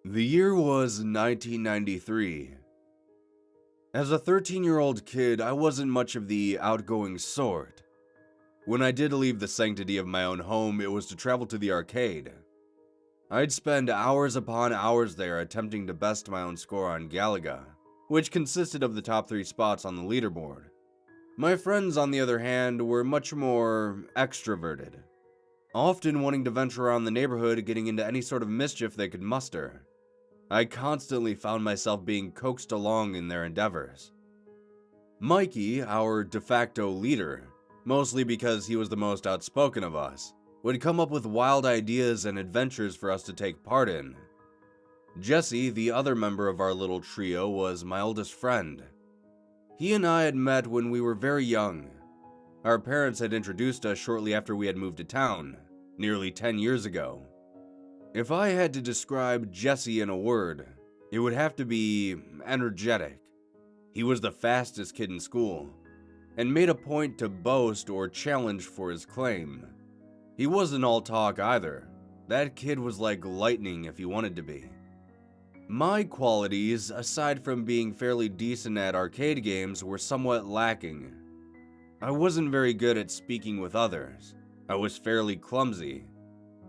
The year was 1993. As a 13-year-old kid, I wasn't much of the outgoing sort. When I did leave the sanctity of my own home, it was to travel to the arcade. I'd spend hours upon hours there attempting to best my own score on Galaga, which consisted of the top 3 spots on the leaderboard. My friends, on the other hand, were much more extroverted, often wanting to venture around the neighborhood, getting into any sort of mischief they could muster. I constantly found myself being coaxed along in their endeavors. Mikey, our de facto leader, mostly because he was the most outspoken of us, would come up with wild ideas and adventures for us to take part in. Jesse, the other member of our little trio, was my oldest friend. He and I had met when we were very young. Our parents had introduced us shortly after we had moved to town, nearly 10 years ago. If I had to describe Jesse in a word, it would have to be energetic. He was the fastest kid in school, and made a point to boast or challenge for his claim. He wasn't all talk either. That kid was like lightning if he wanted to be. My qualities, aside from being fairly decent at arcade games, were somewhat lacking. I wasn't very good at speaking with others. I was fairly clumsy,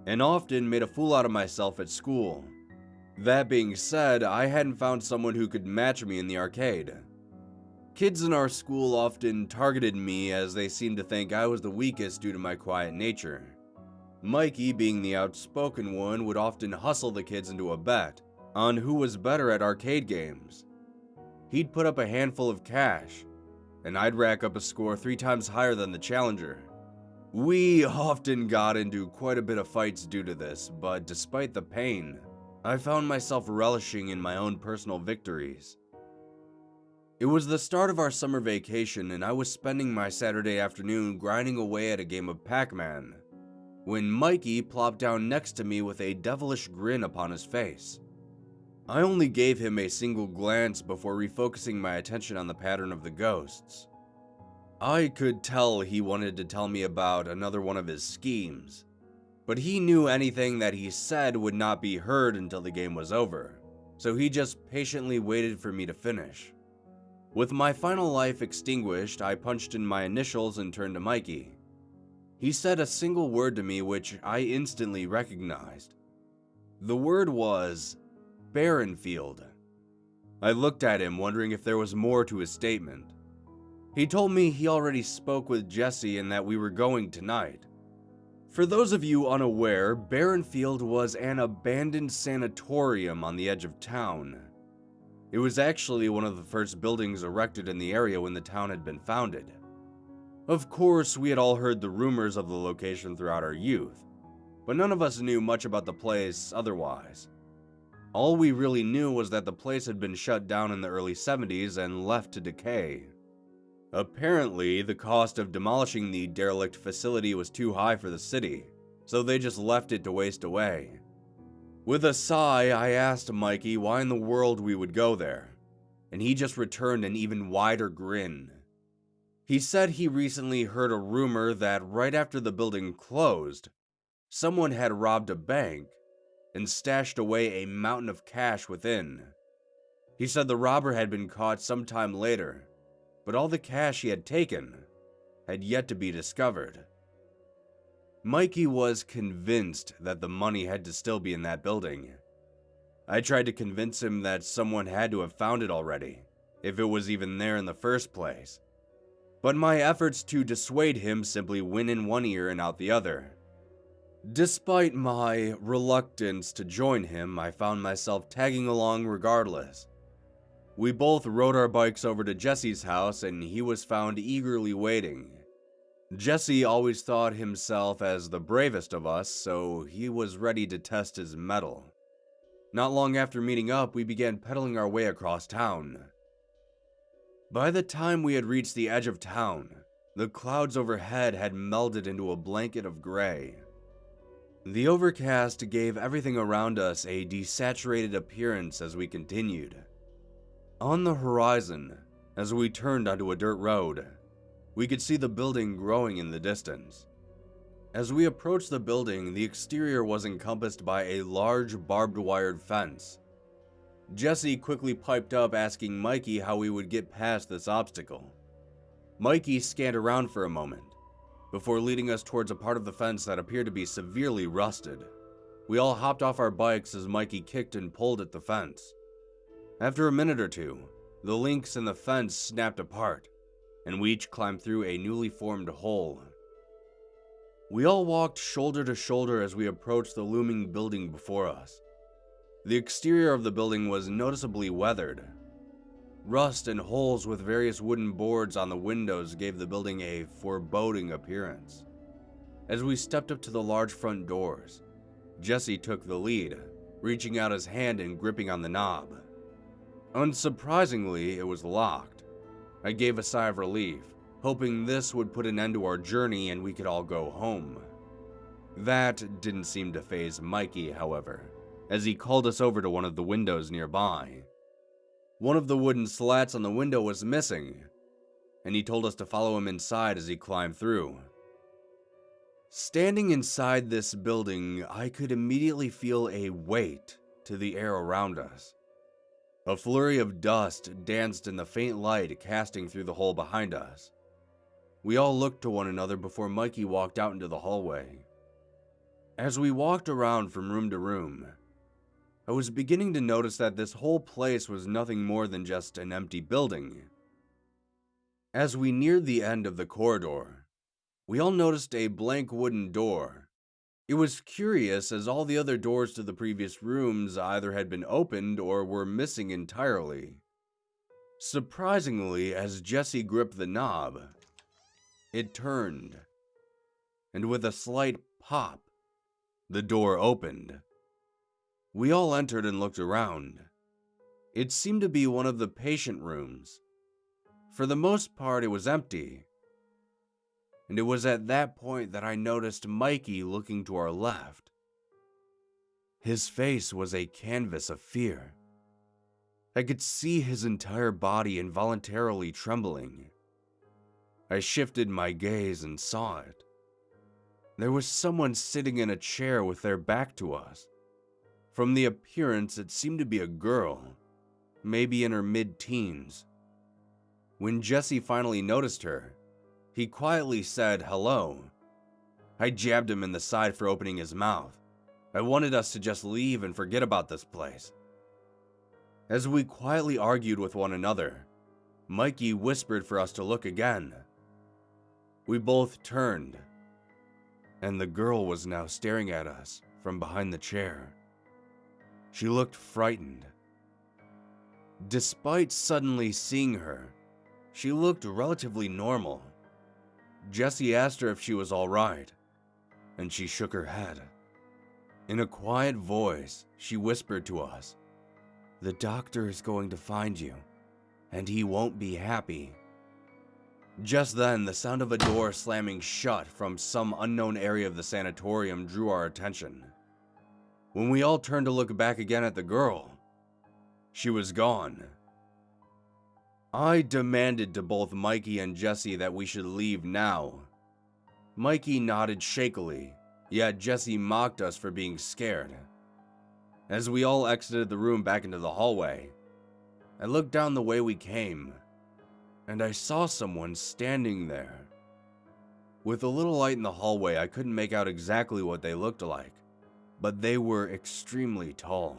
and often made a fool out of myself at school. That being said, I hadn't found someone who could match me in the arcade. Kids in our school often targeted me as they seemed to think I was the weakest due to my quiet nature. Mikey, being the outspoken one, would often hustle the kids into a bet on who was better at arcade games. He'd put up a handful of cash, and I'd rack up a score 3 times higher than the challenger. We often got into quite a bit of fights due to this, but despite the pain, I found myself relishing in my own personal victories. It was the start of our summer vacation, and I was spending my Saturday afternoon grinding away at a game of Pac-Man, when Mikey plopped down next to me with a devilish grin upon his face. I only gave him a single glance before refocusing my attention on the pattern of the ghosts. I could tell he wanted to tell me about another one of his schemes, but he knew anything that he said would not be heard until the game was over, so he just patiently waited for me to finish. With my final life extinguished, I punched in my initials and turned to Mikey. He said a single word to me which I instantly recognized. The word was Barenfield. I looked at him, wondering if there was more to his statement. He told me he already spoke with Jesse and that we were going tonight. For those of you unaware, Barenfield was an abandoned sanatorium on the edge of town. It was actually one of the first buildings erected in the area when the town had been founded. Of course, we had all heard the rumors of the location throughout our youth, but none of us knew much about the place otherwise. All we really knew was that the place had been shut down in the early 70s and left to decay. Apparently, the cost of demolishing the derelict facility was too high for the city, so they just left it to waste away. With a sigh, I asked Mikey why in the world we would go there, and he just returned an even wider grin. He said he recently heard a rumor that right after the building closed, someone had robbed a bank and stashed away a mountain of cash within. He said the robber had been caught sometime later, but all the cash he had taken had yet to be discovered. Mikey was convinced that the money had to still be in that building. I tried to convince him that someone had to have found it already, if it was even there in the first place. But my efforts to dissuade him simply went in one ear and out the other. Despite my reluctance to join him, I found myself tagging along regardless. We both rode our bikes over to Jesse's house and he was found eagerly waiting. Jesse always thought himself as the bravest of us, so he was ready to test his mettle. Not long after meeting up, we began pedaling our way across town. By the time we had reached the edge of town, the clouds overhead had melded into a blanket of gray. The overcast gave everything around us a desaturated appearance as we continued. On the horizon, as we turned onto a dirt road, we could see the building growing in the distance. As we approached the building, the exterior was encompassed by a large barbed wired fence Jesse quickly piped up asking Mikey how we would get past this obstacle. Mikey scanned around for a moment, before leading us towards a part of the fence that appeared to be severely rusted. We all hopped off our bikes as Mikey kicked and pulled at the fence. After a minute or two, the links in the fence snapped apart, and we each climbed through a newly formed hole. We all walked shoulder to shoulder as we approached the looming building before us. The exterior of the building was noticeably weathered. Rust and holes with various wooden boards on the windows gave the building a foreboding appearance. As we stepped up to the large front doors, Jesse took the lead, reaching out his hand and gripping on the knob. Unsurprisingly, it was locked. I gave a sigh of relief, hoping this would put an end to our journey and we could all go home. That didn't seem to faze Mikey, however, as he called us over to one of the windows nearby. One of the wooden slats on the window was missing, and he told us to follow him inside as he climbed through. Standing inside this building, I could immediately feel a weight to the air around us. A flurry of dust danced in the faint light casting through the hole behind us. We all looked to one another before Mikey walked out into the hallway. As we walked around from room to room, I was beginning to notice that this whole place was nothing more than just an empty building. As we neared the end of the corridor, we all noticed a blank wooden door. It was curious as all the other doors to the previous rooms either had been opened or were missing entirely. Surprisingly, as Jesse gripped the knob, it turned, and with a slight pop, the door opened. We all entered and looked around. It seemed to be one of the patient rooms. For the most part, it was empty. And it was at that point that I noticed Mikey looking to our left. His face was a canvas of fear. I could see his entire body involuntarily trembling. I shifted my gaze and saw it. There was someone sitting in a chair with their back to us. From the appearance, it seemed to be a girl, maybe in her mid-teens. When Jesse finally noticed her, he quietly said hello. I jabbed him in the side for opening his mouth. I wanted us to just leave and forget about this place. As we quietly argued with one another, Mikey whispered for us to look again. We both turned, and the girl was now staring at us from behind the chair. She looked frightened. Despite suddenly seeing her, she looked relatively normal. Jesse asked her if she was all right, and she shook her head. In a quiet voice, she whispered to us, "The doctor is going to find you, and he won't be happy." Just then, the sound of a door slamming shut from some unknown area of the sanatorium drew our attention. When we all turned to look back again at the girl, she was gone. I demanded to both Mikey and Jesse that we should leave now. Mikey nodded shakily, yet Jesse mocked us for being scared. As we all exited the room back into the hallway, I looked down the way we came, and I saw someone standing there. With a little light in the hallway, I couldn't make out exactly what they looked like, but they were extremely tall.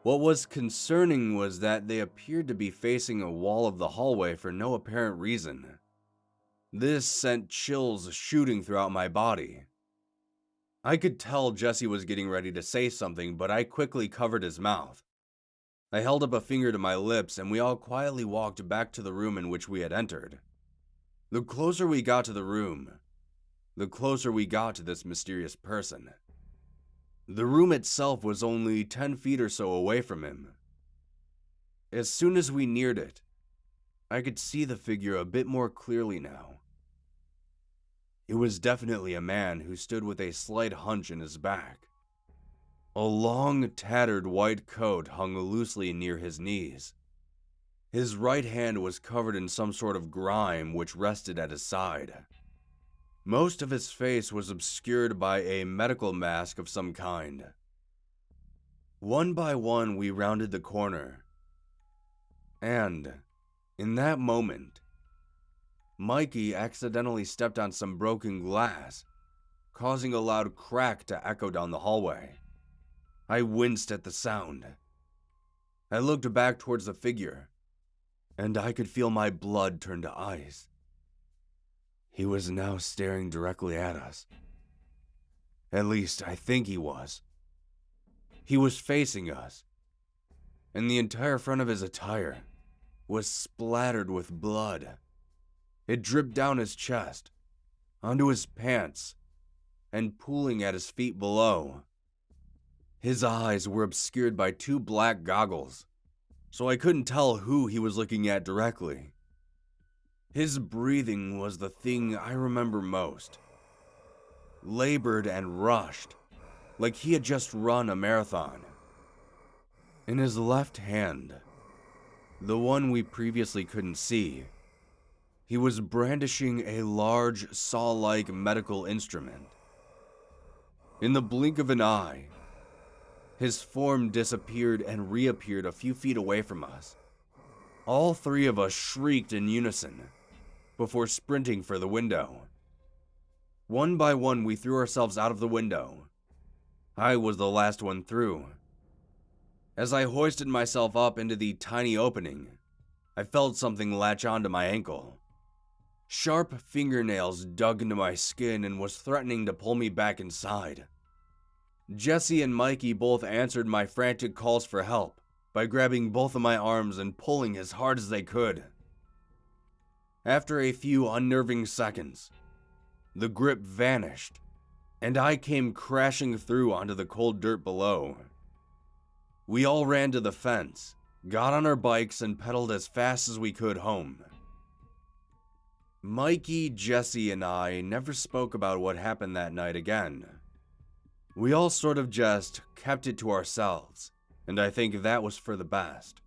What was concerning was that they appeared to be facing a wall of the hallway for no apparent reason. This sent chills shooting throughout my body. I could tell Jesse was getting ready to say something, but I quickly covered his mouth. I held up a finger to my lips, and we all quietly walked back to the room in which we had entered. The closer we got to the room, the closer we got to this mysterious person. The room itself was only 10 feet or so away from him. As soon as we neared it, I could see the figure a bit more clearly now. It was definitely a man who stood with a slight hunch in his back. A long, tattered white coat hung loosely near his knees. His right hand was covered in some sort of grime which rested at his side. Most of his face was obscured by a medical mask of some kind. One by one, we rounded the corner. And, in that moment, Mikey accidentally stepped on some broken glass, causing a loud crack to echo down the hallway. I winced at the sound. I looked back towards the figure, and I could feel my blood turn to ice. He was now staring directly at us. At least, I think he was. He was facing us, and the entire front of his attire was splattered with blood. It dripped down his chest, onto his pants, and pooling at his feet below. His eyes were obscured by two black goggles, so I couldn't tell who he was looking at directly. His breathing was the thing I remember most. Labored and rushed, like he had just run a marathon. In his left hand, the one we previously couldn't see, he was brandishing a large saw-like medical instrument. In the blink of an eye, his form disappeared and reappeared a few feet away from us. All three of us shrieked in unison before sprinting for the window. One by one, we threw ourselves out of the window. I was the last one through. As I hoisted myself up into the tiny opening, I felt something latch onto my ankle. Sharp fingernails dug into my skin and was threatening to pull me back inside. Jesse and Mikey both answered my frantic calls for help by grabbing both of my arms and pulling as hard as they could. After a few unnerving seconds, the grip vanished, and I came crashing through onto the cold dirt below. We all ran to the fence, got on our bikes, and pedaled as fast as we could home. Mikey, Jesse, and I never spoke about what happened that night again. We all sort of just kept it to ourselves, and I think that was for the best.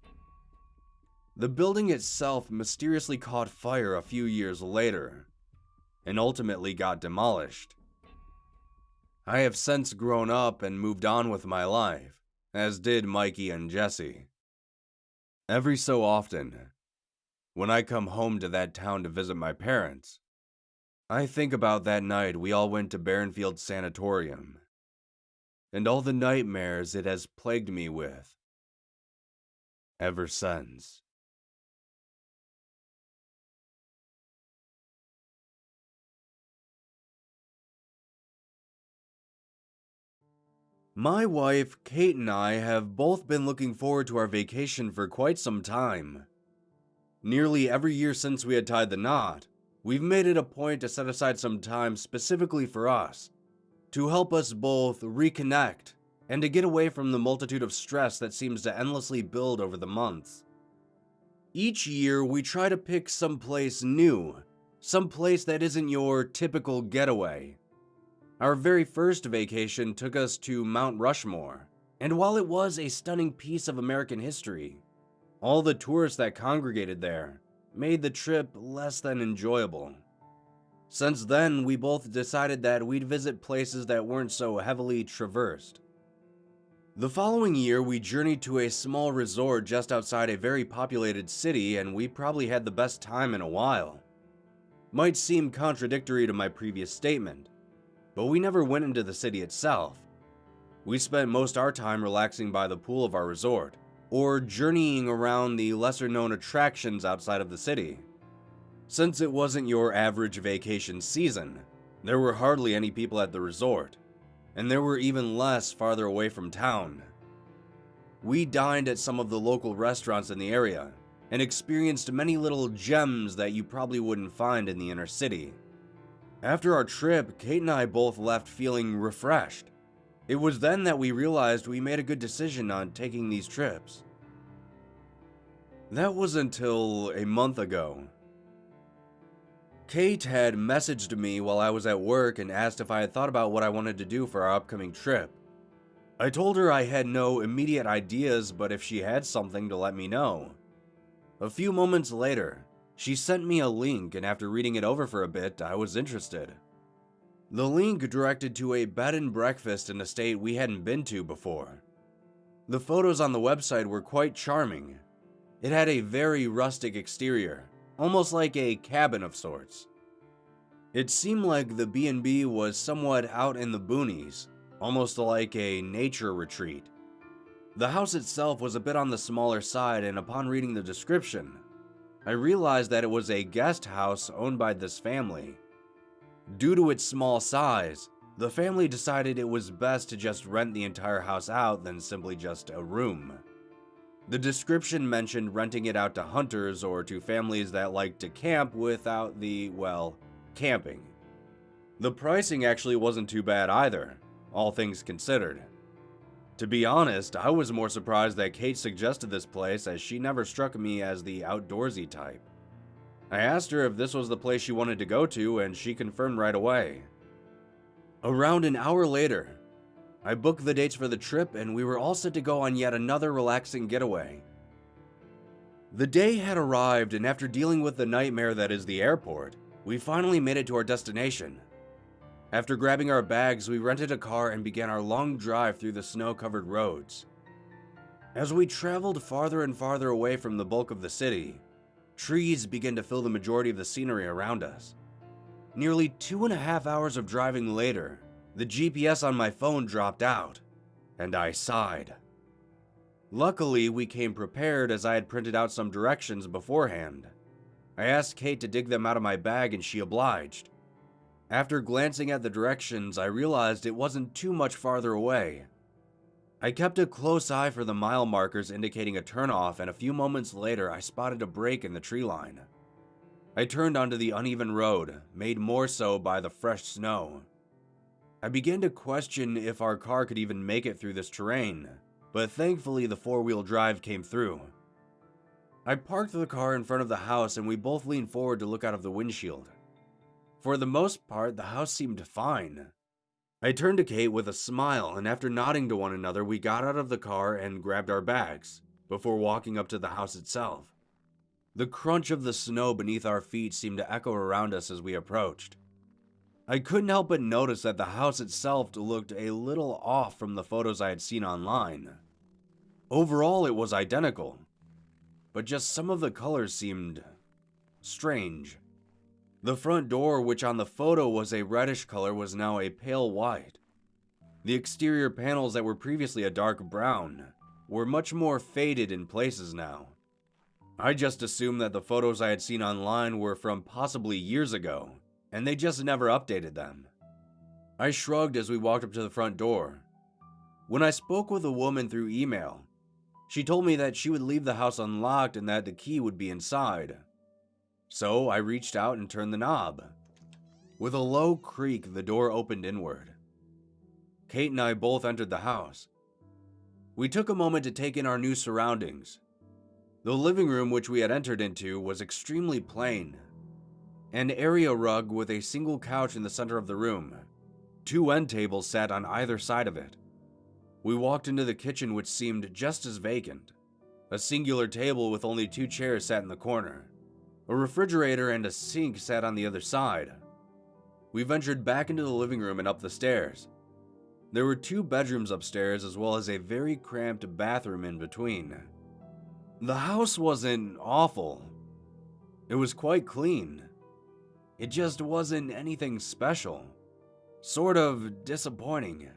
The building itself mysteriously caught fire a few years later, and ultimately got demolished. I have since grown up and moved on with my life, as did Mikey and Jesse. Every so often, when I come home to that town to visit my parents, I think about that night we all went to Barrenfield Sanatorium, and all the nightmares it has plagued me with ever since. My wife, Kate, and I have both been looking forward to our vacation for quite some time. Nearly every year since we had tied the knot, we've made it a point to set aside some time specifically for us, to help us both reconnect and to get away from the multitude of stress that seems to endlessly build over the months. Each year, we try to pick some place new, some place that isn't your typical getaway. Our very first vacation took us to Mount Rushmore, and while it was a stunning piece of American history, all the tourists that congregated there made the trip less than enjoyable. Since then, we both decided that we'd visit places that weren't so heavily traversed. The following year, we journeyed to a small resort just outside a very populated city, and we probably had the best time in a while. Might seem contradictory to my previous statement, but we never went into the city itself. We spent most our time relaxing by the pool of our resort, or journeying around the lesser-known attractions outside of the city. Since it wasn't your average vacation season, there were hardly any people at the resort, and there were even less farther away from town. We dined at some of the local restaurants in the area, and experienced many little gems that you probably wouldn't find in the inner city. After our trip, Kate and I both left feeling refreshed. It was then that we realized we made a good decision on taking these trips. That was until a month ago. Kate had messaged me while I was at work and asked if I had thought about what I wanted to do for our upcoming trip. I told her I had no immediate ideas, but if she had something to let me know. A few moments later, she sent me a link, and after reading it over for a bit, I was interested. The link directed to a bed and breakfast in a state we hadn't been to before. The photos on the website were quite charming. It had a very rustic exterior, almost like a cabin of sorts. It seemed like the B&B was somewhat out in the boonies, almost like a nature retreat. The house itself was a bit on the smaller side, and upon reading the description, I realized that it was a guest house owned by this family. Due to its small size, the family decided it was best to just rent the entire house out than simply just a room. The description mentioned renting it out to hunters or to families that like to camp without the, well, camping. The pricing actually wasn't too bad either, all things considered. To be honest, I was more surprised that Kate suggested this place, as she never struck me as the outdoorsy type. I asked her if this was the place she wanted to go to, and she confirmed right away. Around an hour later, I booked the dates for the trip, and we were all set to go on yet another relaxing getaway. The day had arrived, and after dealing with the nightmare that is the airport, we finally made it to our destination. After grabbing our bags, we rented a car and began our long drive through the snow-covered roads. As we traveled farther and farther away from the bulk of the city, trees began to fill the majority of the scenery around us. Nearly 2.5 hours of driving later, the GPS on my phone dropped out, and I sighed. Luckily, we came prepared, as I had printed out some directions beforehand. I asked Kate to dig them out of my bag, and she obliged. After glancing at the directions, I realized it wasn't too much farther away. I kept a close eye for the mile markers indicating a turnoff, and a few moments later I spotted a break in the tree line. I turned onto the uneven road, made more so by the fresh snow. I began to question if our car could even make it through this terrain, but thankfully the four-wheel drive came through. I parked the car in front of the house, and we both leaned forward to look out of the windshield. For the most part, the house seemed fine. I turned to Kate with a smile, and after nodding to one another, we got out of the car and grabbed our bags, before walking up to the house itself. The crunch of the snow beneath our feet seemed to echo around us as we approached. I couldn't help but notice that the house itself looked a little off from the photos I had seen online. Overall, it was identical, but just some of the colors seemed strange. The front door, which on the photo was a reddish color, was now a pale white. The exterior panels that were previously a dark brown were much more faded in places now. I just assumed that the photos I had seen online were from possibly years ago, and they just never updated them. I shrugged as we walked up to the front door. When I spoke with a woman through email, she told me that she would leave the house unlocked and that the key would be inside. So I reached out and turned the knob. With a low creak, the door opened inward. Kate and I both entered the house. We took a moment to take in our new surroundings. The living room, which we had entered into, was extremely plain. An area rug with a single couch in the center of the room. 2 end tables sat on either side of it. We walked into the kitchen, which seemed just as vacant. A singular table with only 2 chairs sat in the corner. A refrigerator and a sink sat on the other side. We ventured back into the living room and up the stairs. There were 2 bedrooms upstairs, as well as a very cramped bathroom in between. The house wasn't awful. It was quite clean. It just wasn't anything special. Sort of disappointing.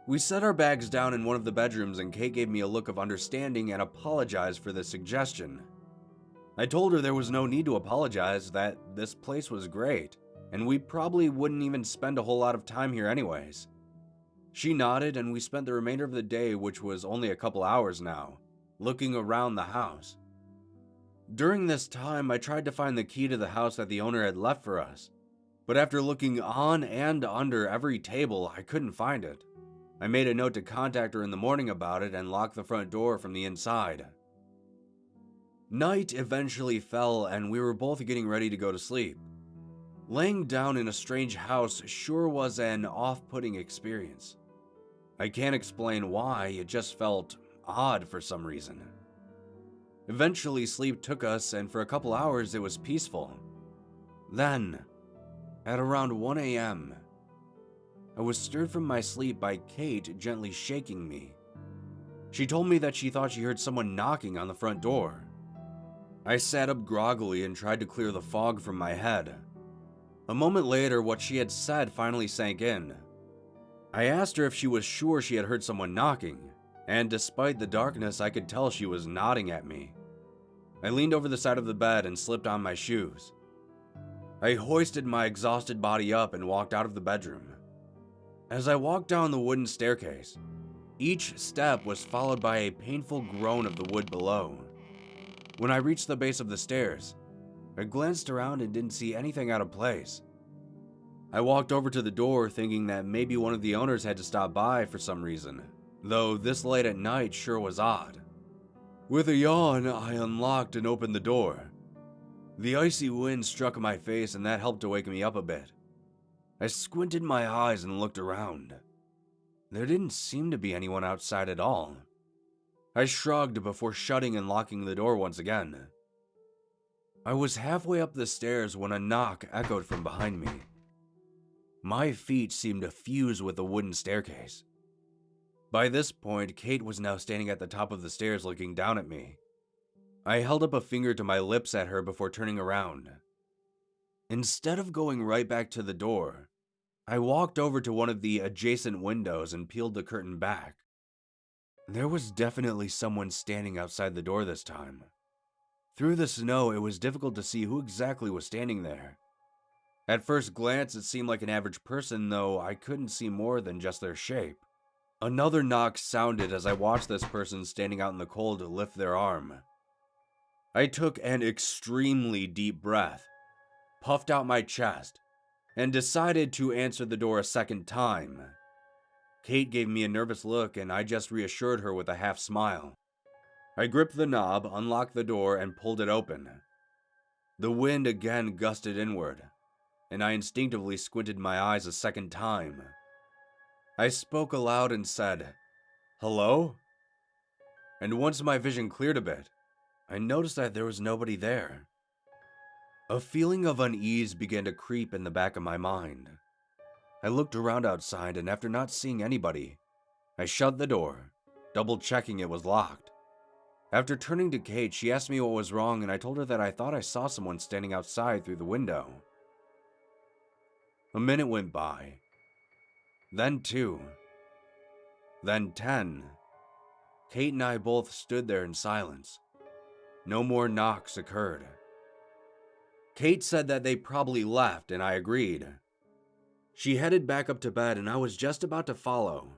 We set our bags down in one of the bedrooms, and Kate gave me a look of understanding and apologized for the suggestion. I told her there was no need to apologize, that this place was great, and we probably wouldn't even spend a whole lot of time here anyways. She nodded, and we spent the remainder of the day, which was only a couple hours now, looking around the house. During this time, I tried to find the key to the house that the owner had left for us, but after looking on and under every table, I couldn't find it. I made a note to contact her in the morning about it and locked the front door from the inside. Night eventually fell, and we were both getting ready to go to sleep. Laying down in a strange house sure was an off-putting experience. I can't explain why, it just felt odd for some reason. Eventually, sleep took us, and for a couple hours it was peaceful. Then, at around 1 a.m., I was stirred from my sleep by Kate gently shaking me. She told me that she thought she heard someone knocking on the front door. I sat up groggily and tried to clear the fog from my head. A moment later, what she had said finally sank in. I asked her if she was sure she had heard someone knocking, and despite the darkness, I could tell she was nodding at me. I leaned over the side of the bed and slipped on my shoes. I hoisted my exhausted body up and walked out of the bedroom. As I walked down the wooden staircase, each step was followed by a painful groan of the wood below. When I reached the base of the stairs, I glanced around and didn't see anything out of place. I walked over to the door thinking that maybe one of the owners had to stop by for some reason, though this late at night sure was odd. With a yawn, I unlocked and opened the door. The icy wind struck my face and that helped to wake me up a bit. I squinted my eyes and looked around. There didn't seem to be anyone outside at all. I shrugged before shutting and locking the door once again. I was halfway up the stairs when a knock echoed from behind me. My feet seemed to fuse with the wooden staircase. By this point, Kate was now standing at the top of the stairs looking down at me. I held up a finger to my lips at her before turning around. Instead of going right back to the door, I walked over to one of the adjacent windows and peeled the curtain back. There was definitely someone standing outside the door this time. Through the snow, it was difficult to see who exactly was standing there. At first glance, it seemed like an average person, though I couldn't see more than just their shape. Another knock sounded as I watched this person standing out in the cold lift their arm. I took an extremely deep breath, puffed out my chest, and decided to answer the door a second time. Kate gave me a nervous look and I just reassured her with a half smile. I gripped the knob, unlocked the door, and pulled it open. The wind again gusted inward, and I instinctively squinted my eyes a second time. I spoke aloud and said, "Hello?" And once my vision cleared a bit, I noticed that there was nobody there. A feeling of unease began to creep in the back of my mind. I looked around outside and after not seeing anybody, I shut the door, double-checking it was locked. After turning to Kate, she asked me what was wrong and I told her that I thought I saw someone standing outside through the window. A minute went by, then 2, then 10. Kate and I both stood there in silence. No more knocks occurred. Kate said that they probably left and I agreed. She headed back up to bed and I was just about to follow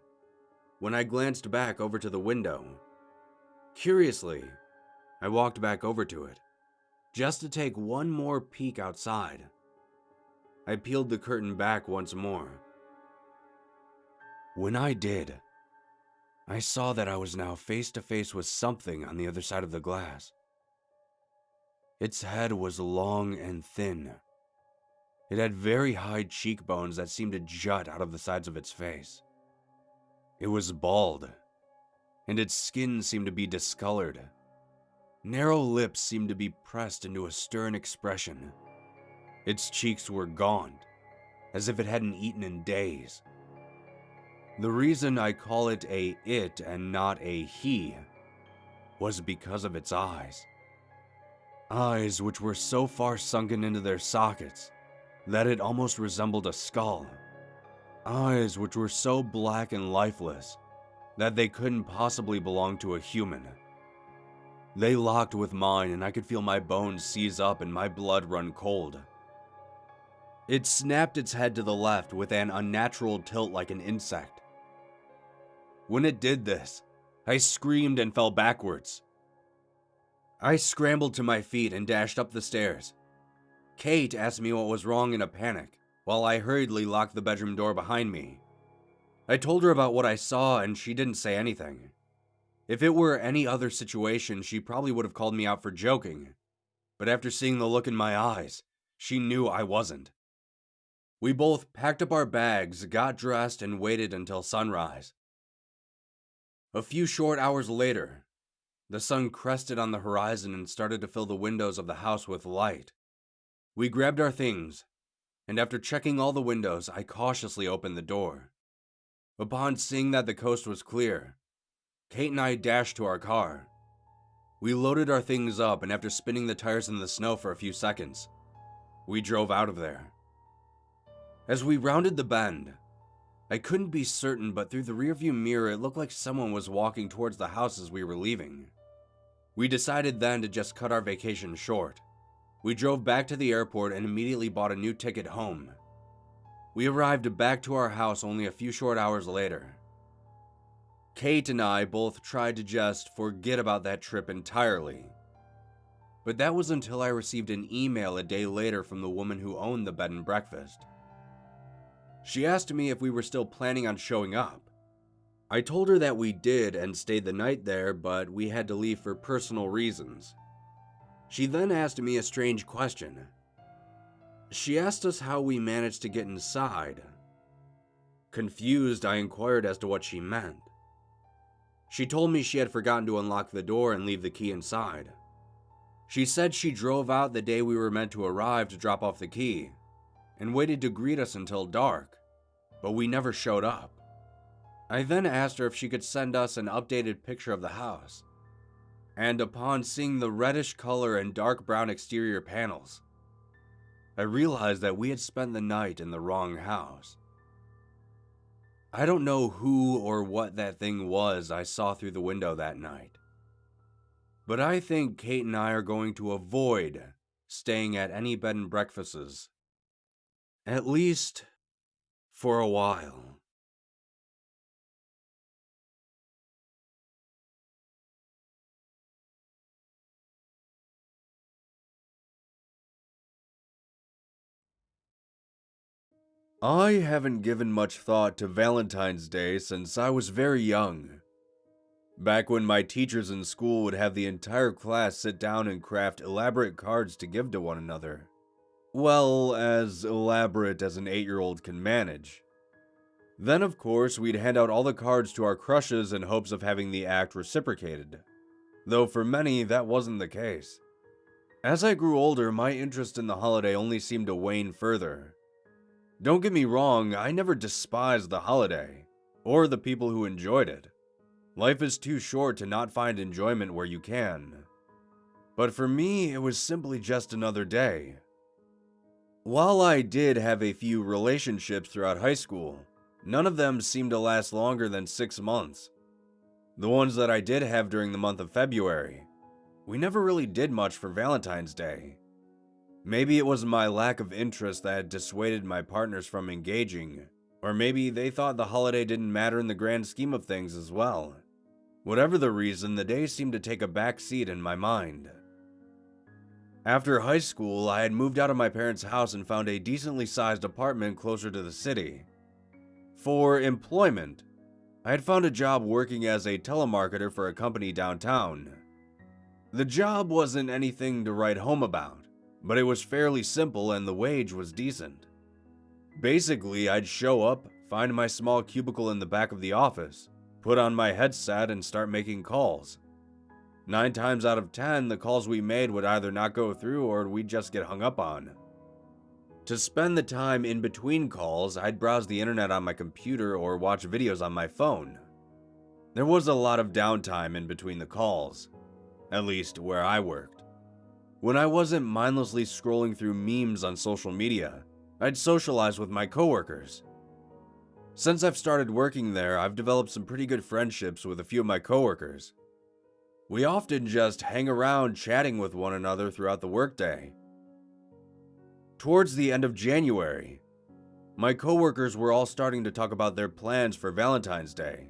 when I glanced back over to the window. Curiously, I walked back over to it, just to take one more peek outside. I peeled the curtain back once more. When I did, I saw that I was now face to face with something on the other side of the glass. Its head was long and thin. It had very high cheekbones that seemed to jut out of the sides of its face. It was bald, and its skin seemed to be discolored. Narrow lips seemed to be pressed into a stern expression. Its cheeks were gaunt, as if it hadn't eaten in days. The reason I call it a it and not a he was because of its eyes. Eyes which were so far sunken into their sockets that it almost resembled a skull. Eyes which were so black and lifeless that they couldn't possibly belong to a human. They locked with mine and I could feel my bones seize up and my blood run cold. It snapped its head to the left with an unnatural tilt like an insect. When it did this, I screamed and fell backwards. I scrambled to my feet and dashed up the stairs. Kate asked me what was wrong in a panic, while I hurriedly locked the bedroom door behind me. I told her about what I saw and she didn't say anything. If it were any other situation, she probably would have called me out for joking, but after seeing the look in my eyes, she knew I wasn't. We both packed up our bags, got dressed, and waited until sunrise. A few short hours later, the sun crested on the horizon and started to fill the windows of the house with light. We grabbed our things, and after checking all the windows, I cautiously opened the door. Upon seeing that the coast was clear, Kate and I dashed to our car. We loaded our things up, and after spinning the tires in the snow for a few seconds, we drove out of there. As we rounded the bend, I couldn't be certain, but through the rearview mirror it looked like someone was walking towards the house as we were leaving. We decided then to just cut our vacation short. We drove back to the airport and immediately bought a new ticket home. We arrived back to our house only a few short hours later. Kate and I both tried to just forget about that trip entirely. But that was until I received an email a day later from the woman who owned the bed and breakfast. She asked me if we were still planning on showing up. I told her that we did and stayed the night there, but we had to leave for personal reasons. She then asked me a strange question. She asked us how we managed to get inside. Confused, I inquired as to what she meant. She told me she had forgotten to unlock the door and leave the key inside. She said she drove out the day we were meant to arrive to drop off the key, and waited to greet us until dark, but we never showed up. I then asked her if she could send us an updated picture of the house, and upon seeing the reddish color and dark brown exterior panels, I realized that we had spent the night in the wrong house. I don't know who or what that thing was I saw through the window that night, but I think Kate and I are going to avoid staying at any bed and breakfasts, at least for a while. I haven't given much thought to Valentine's Day since I was very young. Back when my teachers in school would have the entire class sit down and craft elaborate cards to give to one another. Well, as elaborate as an 8-year-old can manage. Then, of course, we'd hand out all the cards to our crushes in hopes of having the act reciprocated. Though for many, that wasn't the case. As I grew older, my interest in the holiday only seemed to wane further. Don't get me wrong, I never despised the holiday, or the people who enjoyed it. Life is too short to not find enjoyment where you can. But for me, it was simply just another day. While I did have a few relationships throughout high school, none of them seemed to last longer than 6 months. The ones that I did have during the month of February, we never really did much for Valentine's Day. Maybe it was my lack of interest that dissuaded my partners from engaging, or maybe they thought the holiday didn't matter in the grand scheme of things as well. Whatever the reason, the day seemed to take a back seat in my mind. After high school, I had moved out of my parents' house and found a decently sized apartment closer to the city. For employment, I had found a job working as a telemarketer for a company downtown. The job wasn't anything to write home about, but it was fairly simple and the wage was decent. Basically, I'd show up, find my small cubicle in the back of the office, put on my headset and start making calls. 9 times out of 10, the calls we made would either not go through or we'd just get hung up on. To spend the time in between calls, I'd browse the internet on my computer or watch videos on my phone. There was a lot of downtime in between the calls, at least where I worked. When I wasn't mindlessly scrolling through memes on social media, I'd socialize with my coworkers. Since I've started working there, I've developed some pretty good friendships with a few of my coworkers. We often just hang around chatting with one another throughout the workday. Towards the end of January, my coworkers were all starting to talk about their plans for Valentine's Day.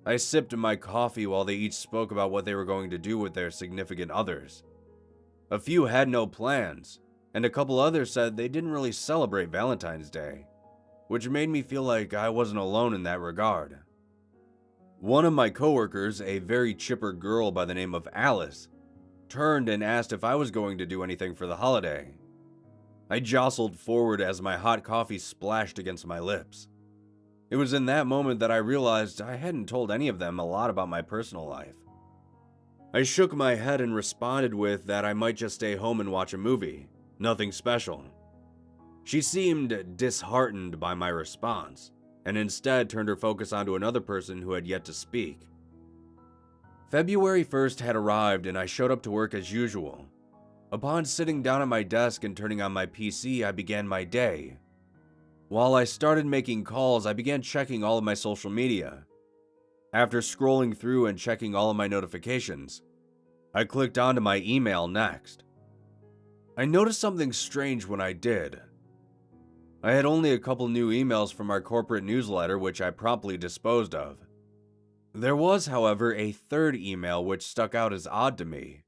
I sipped my coffee while they each spoke about what they were going to do with their significant others. A few had no plans, and a couple others said they didn't really celebrate Valentine's Day, which made me feel like I wasn't alone in that regard. One of my coworkers, a very chipper girl by the name of Alice, turned and asked if I was going to do anything for the holiday. I jostled forward as my hot coffee splashed against my lips. It was in that moment that I realized I hadn't told any of them a lot about my personal life. I shook my head and responded with that I might just stay home and watch a movie. Nothing special. She seemed disheartened by my response, and instead turned her focus onto another person who had yet to speak. February 1st had arrived and I showed up to work as usual. Upon sitting down at my desk and turning on my PC, I began my day. While I started making calls, I began checking all of my social media. After scrolling through and checking all of my notifications, I clicked onto my email next. I noticed something strange when I did. I had only a couple new emails from our corporate newsletter, which I promptly disposed of. There was, however, a third email which stuck out as odd to me.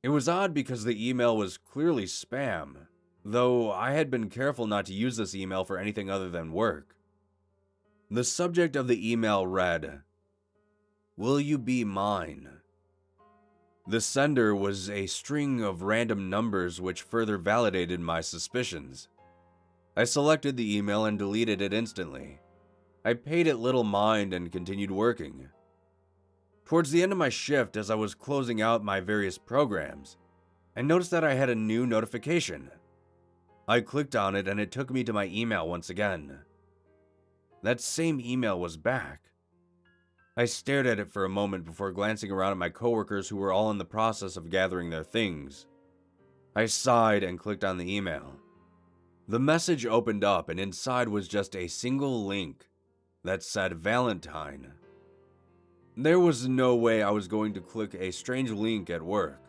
It was odd because the email was clearly spam, though I had been careful not to use this email for anything other than work. The subject of the email read, "Will you be mine?" The sender was a string of random numbers which further validated my suspicions. I selected the email and deleted it instantly. I paid it little mind and continued working. Towards the end of my shift, as I was closing out my various programs, I noticed that I had a new notification. I clicked on it and it took me to my email once again. That same email was back. I stared at it for a moment before glancing around at my coworkers who were all in the process of gathering their things. I sighed and clicked on the email. The message opened up and inside was just a single link that said Valentine. There was no way I was going to click a strange link at work,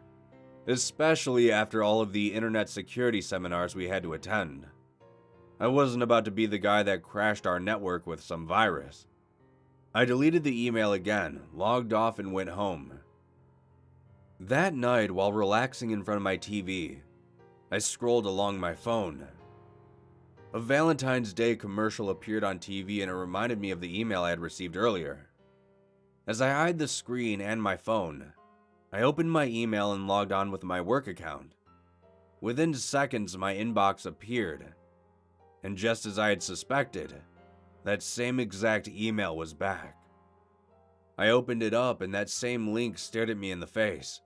especially after all of the internet security seminars we had to attend. I wasn't about to be the guy that crashed our network with some virus. I deleted the email again, logged off, and went home. That night, while relaxing in front of my TV, I scrolled along my phone. A Valentine's Day commercial appeared on TV and it reminded me of the email I had received earlier. As I eyed the screen and my phone, I opened my email and logged on with my work account. Within seconds, my inbox appeared, and just as I had suspected, that same exact email was back. I opened it up and that same link stared at me in the face.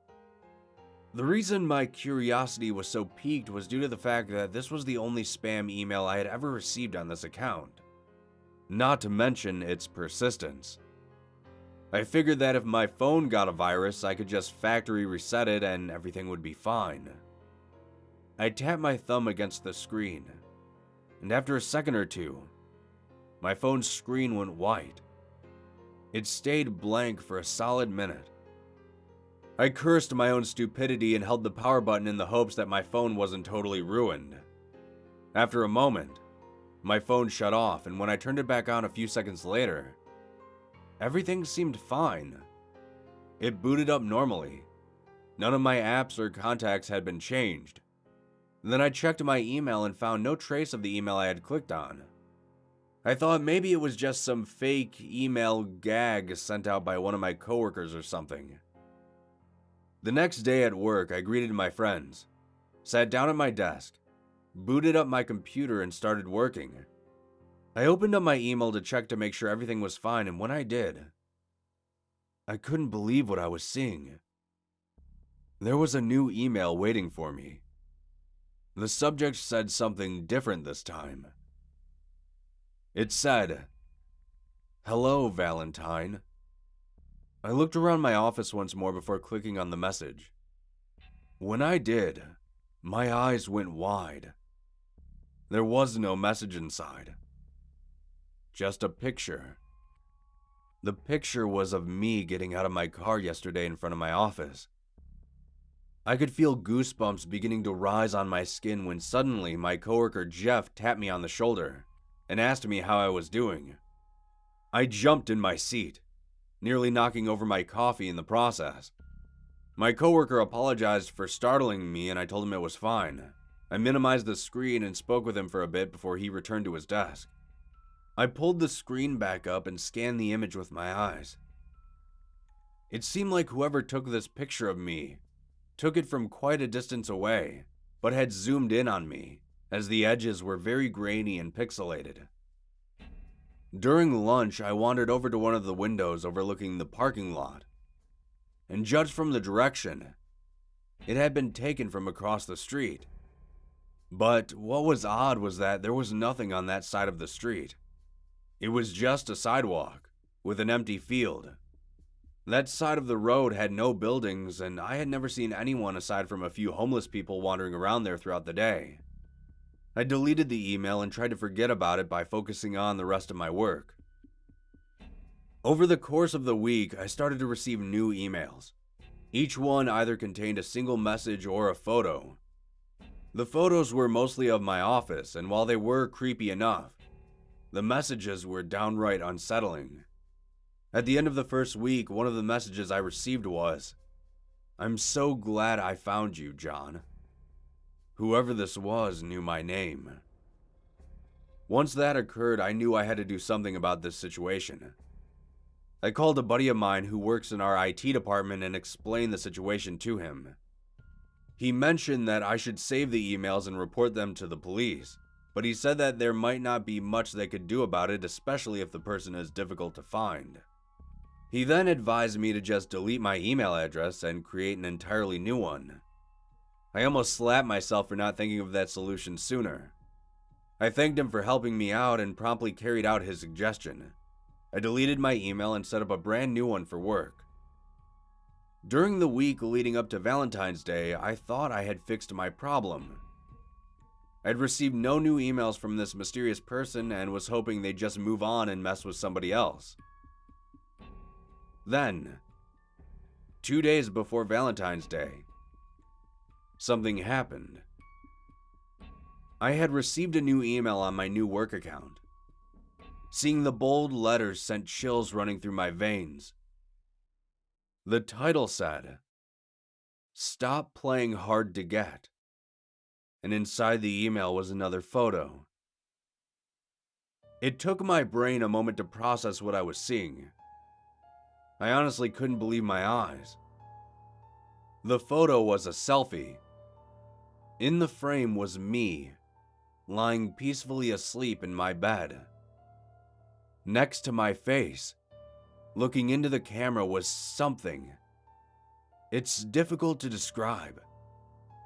The reason my curiosity was so piqued was due to the fact that this was the only spam email I had ever received on this account, not to mention its persistence. I figured that if my phone got a virus, I could just factory reset it and everything would be fine. I tapped my thumb against the screen, and after a second or two, my phone's screen went white. It stayed blank for a solid minute. I cursed my own stupidity and held the power button in the hopes that my phone wasn't totally ruined. After a moment, my phone shut off, and when I turned it back on a few seconds later, everything seemed fine. It booted up normally. None of my apps or contacts had been changed. Then I checked my email and found no trace of the email I had clicked on. I thought maybe it was just some fake email gag sent out by one of my coworkers or something. The next day at work, I greeted my friends, sat down at my desk, booted up my computer, and started working. I opened up my email to check to make sure everything was fine, and when I did, I couldn't believe what I was seeing. There was a new email waiting for me. The subject said something different this time. It said, "Hello, Valentine." I looked around my office once more before clicking on the message. When I did, my eyes went wide. There was no message inside. Just a picture. The picture was of me getting out of my car yesterday in front of my office. I could feel goosebumps beginning to rise on my skin when suddenly my coworker Jeff tapped me on the shoulder and asked me how I was doing. I jumped in my seat, nearly knocking over my coffee in the process. My coworker apologized for startling me and I told him it was fine. I minimized the screen and spoke with him for a bit before he returned to his desk. I pulled the screen back up and scanned the image with my eyes. It seemed like whoever took this picture of me took it from quite a distance away, but had zoomed in on me, as the edges were very grainy and pixelated. During lunch, I wandered over to one of the windows overlooking the parking lot, and judged from the direction, it had been taken from across the street. But what was odd was that there was nothing on that side of the street. It was just a sidewalk, with an empty field. That side of the road had no buildings, and I had never seen anyone aside from a few homeless people wandering around there throughout the day. I deleted the email and tried to forget about it by focusing on the rest of my work. Over the course of the week, I started to receive new emails. Each one either contained a single message or a photo. The photos were mostly of my office, and while they were creepy enough, the messages were downright unsettling. At the end of the first week, one of the messages I received was, "I'm so glad I found you, John." Whoever this was knew my name. Once that occurred, I knew I had to do something about this situation. I called a buddy of mine who works in our IT department and explained the situation to him. He mentioned that I should save the emails and report them to the police, but he said that there might not be much they could do about it, especially if the person is difficult to find. He then advised me to just delete my email address and create an entirely new one. I almost slapped myself for not thinking of that solution sooner. I thanked him for helping me out and promptly carried out his suggestion. I deleted my email and set up a brand new one for work. During the week leading up to Valentine's Day, I thought I had fixed my problem. I'd received no new emails from this mysterious person and was hoping they'd just move on and mess with somebody else. Then, 2 days before Valentine's Day, something happened. I had received a new email on my new work account. Seeing the bold letters sent chills running through my veins. The title said, "Stop playing hard to get." And inside the email was another photo. It took my brain a moment to process what I was seeing. I honestly couldn't believe my eyes. The photo was a selfie. In the frame was me, lying peacefully asleep in my bed. Next to my face, looking into the camera, was something. It's difficult to describe.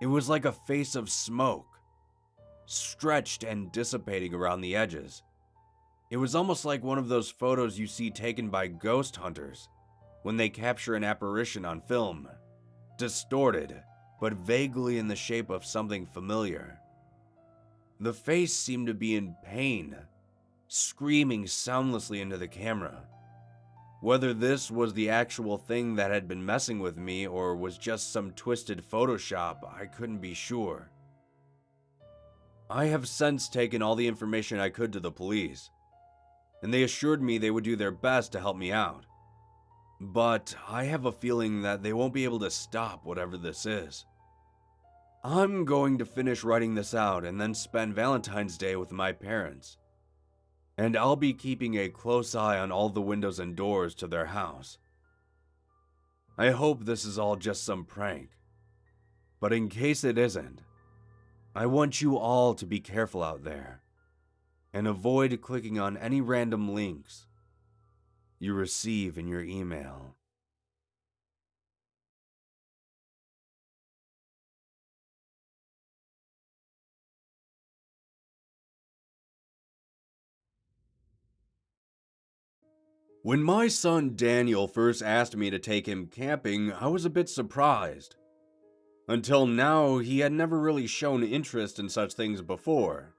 It was like a face of smoke, stretched and dissipating around the edges. It was almost like one of those photos you see taken by ghost hunters when they capture an apparition on film, distorted, but vaguely in the shape of something familiar. The face seemed to be in pain, screaming soundlessly into the camera. Whether this was the actual thing that had been messing with me or was just some twisted Photoshop, I couldn't be sure. I have since taken all the information I could to the police, and they assured me they would do their best to help me out. But I have a feeling that they won't be able to stop whatever this is. I'm going to finish writing this out and then spend Valentine's Day with my parents. And I'll be keeping a close eye on all the windows and doors to their house. I hope this is all just some prank. But in case it isn't, I want you all to be careful out there and avoid clicking on any random links you receive in your email. When my son Daniel first asked me to take him camping, I was a bit surprised. Until now, he had never really shown interest in such things before.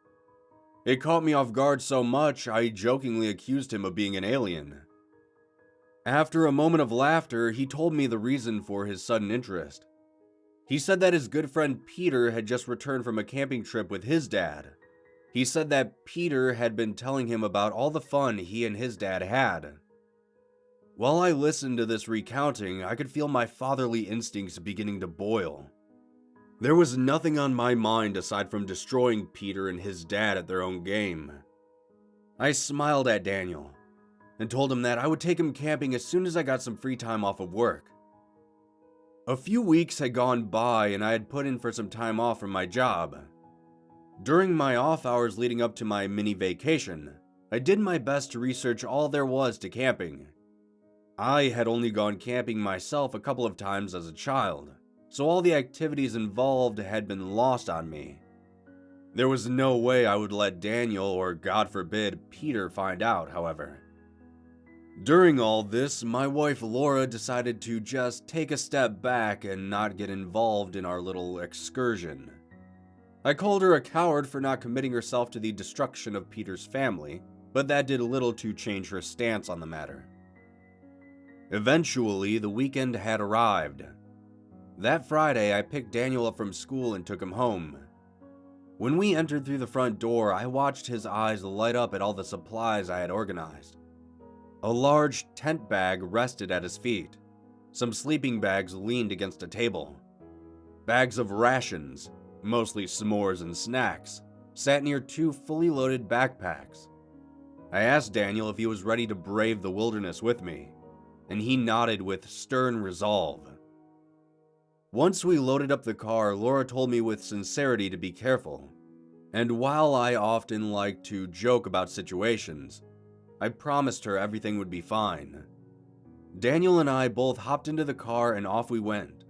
It caught me off guard so much, I jokingly accused him of being an alien. After a moment of laughter, he told me the reason for his sudden interest. He said that his good friend Peter had just returned from a camping trip with his dad. He said that Peter had been telling him about all the fun he and his dad had. While I listened to this recounting, I could feel my fatherly instincts beginning to boil. There was nothing on my mind aside from destroying Peter and his dad at their own game. I smiled at Daniel and told him that I would take him camping as soon as I got some free time off of work. A few weeks had gone by and I had put in for some time off from my job. During my off hours leading up to my mini vacation, I did my best to research all there was to camping. I had only gone camping myself a couple of times as a child, so all the activities involved had been lost on me. There was no way I would let Daniel or, God forbid, Peter find out, however. During all this, my wife Laura decided to just take a step back and not get involved in our little excursion. I called her a coward for not committing herself to the destruction of Peter's family, but that did little to change her stance on the matter. Eventually, the weekend had arrived. That Friday, I picked Daniel up from school and took him home. When we entered through the front door, I watched his eyes light up at all the supplies I had organized. A large tent bag rested at his feet. Some sleeping bags leaned against a table. Bags of rations, mostly s'mores and snacks, sat near two fully loaded backpacks. I asked Daniel if he was ready to brave the wilderness with me, and he nodded with stern resolve. Once we loaded up the car, Laura told me with sincerity to be careful, and while I often like to joke about situations, I promised her everything would be fine. Daniel and I both hopped into the car and off we went.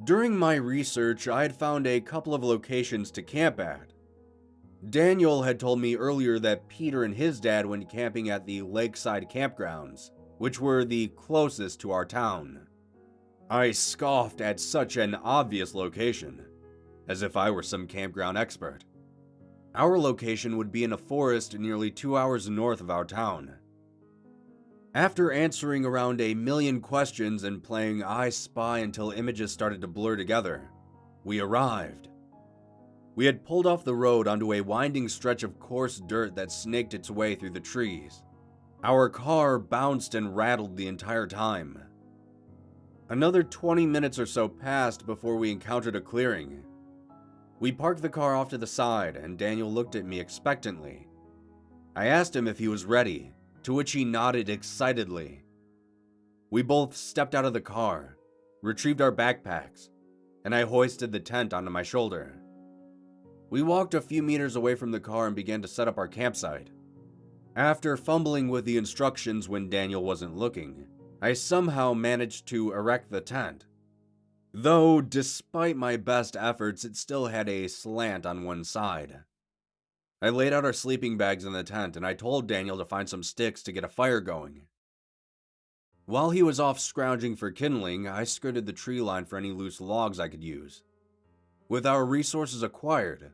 During my research, I had found a couple of locations to camp at. Daniel had told me earlier that Peter and his dad went camping at the lakeside campgrounds, which were the closest to our town. I scoffed at such an obvious location, as if I were some campground expert. Our location would be in a forest nearly 2 hours north of our town. After answering around 1,000,000 questions and playing I Spy until images started to blur together, we arrived. We had pulled off the road onto a winding stretch of coarse dirt that snaked its way through the trees. Our car bounced and rattled the entire time. Another 20 minutes or so passed before we encountered a clearing. We parked the car off to the side, and Daniel looked at me expectantly. I asked him if he was ready, to which he nodded excitedly. We both stepped out of the car, retrieved our backpacks, and I hoisted the tent onto my shoulder. We walked a few meters away from the car and began to set up our campsite. After fumbling with the instructions when Daniel wasn't looking, I somehow managed to erect the tent. Though, despite my best efforts, it still had a slant on one side. I laid out our sleeping bags in the tent, and I told Daniel to find some sticks to get a fire going. While he was off scrounging for kindling, I skirted the tree line for any loose logs I could use. With our resources acquired,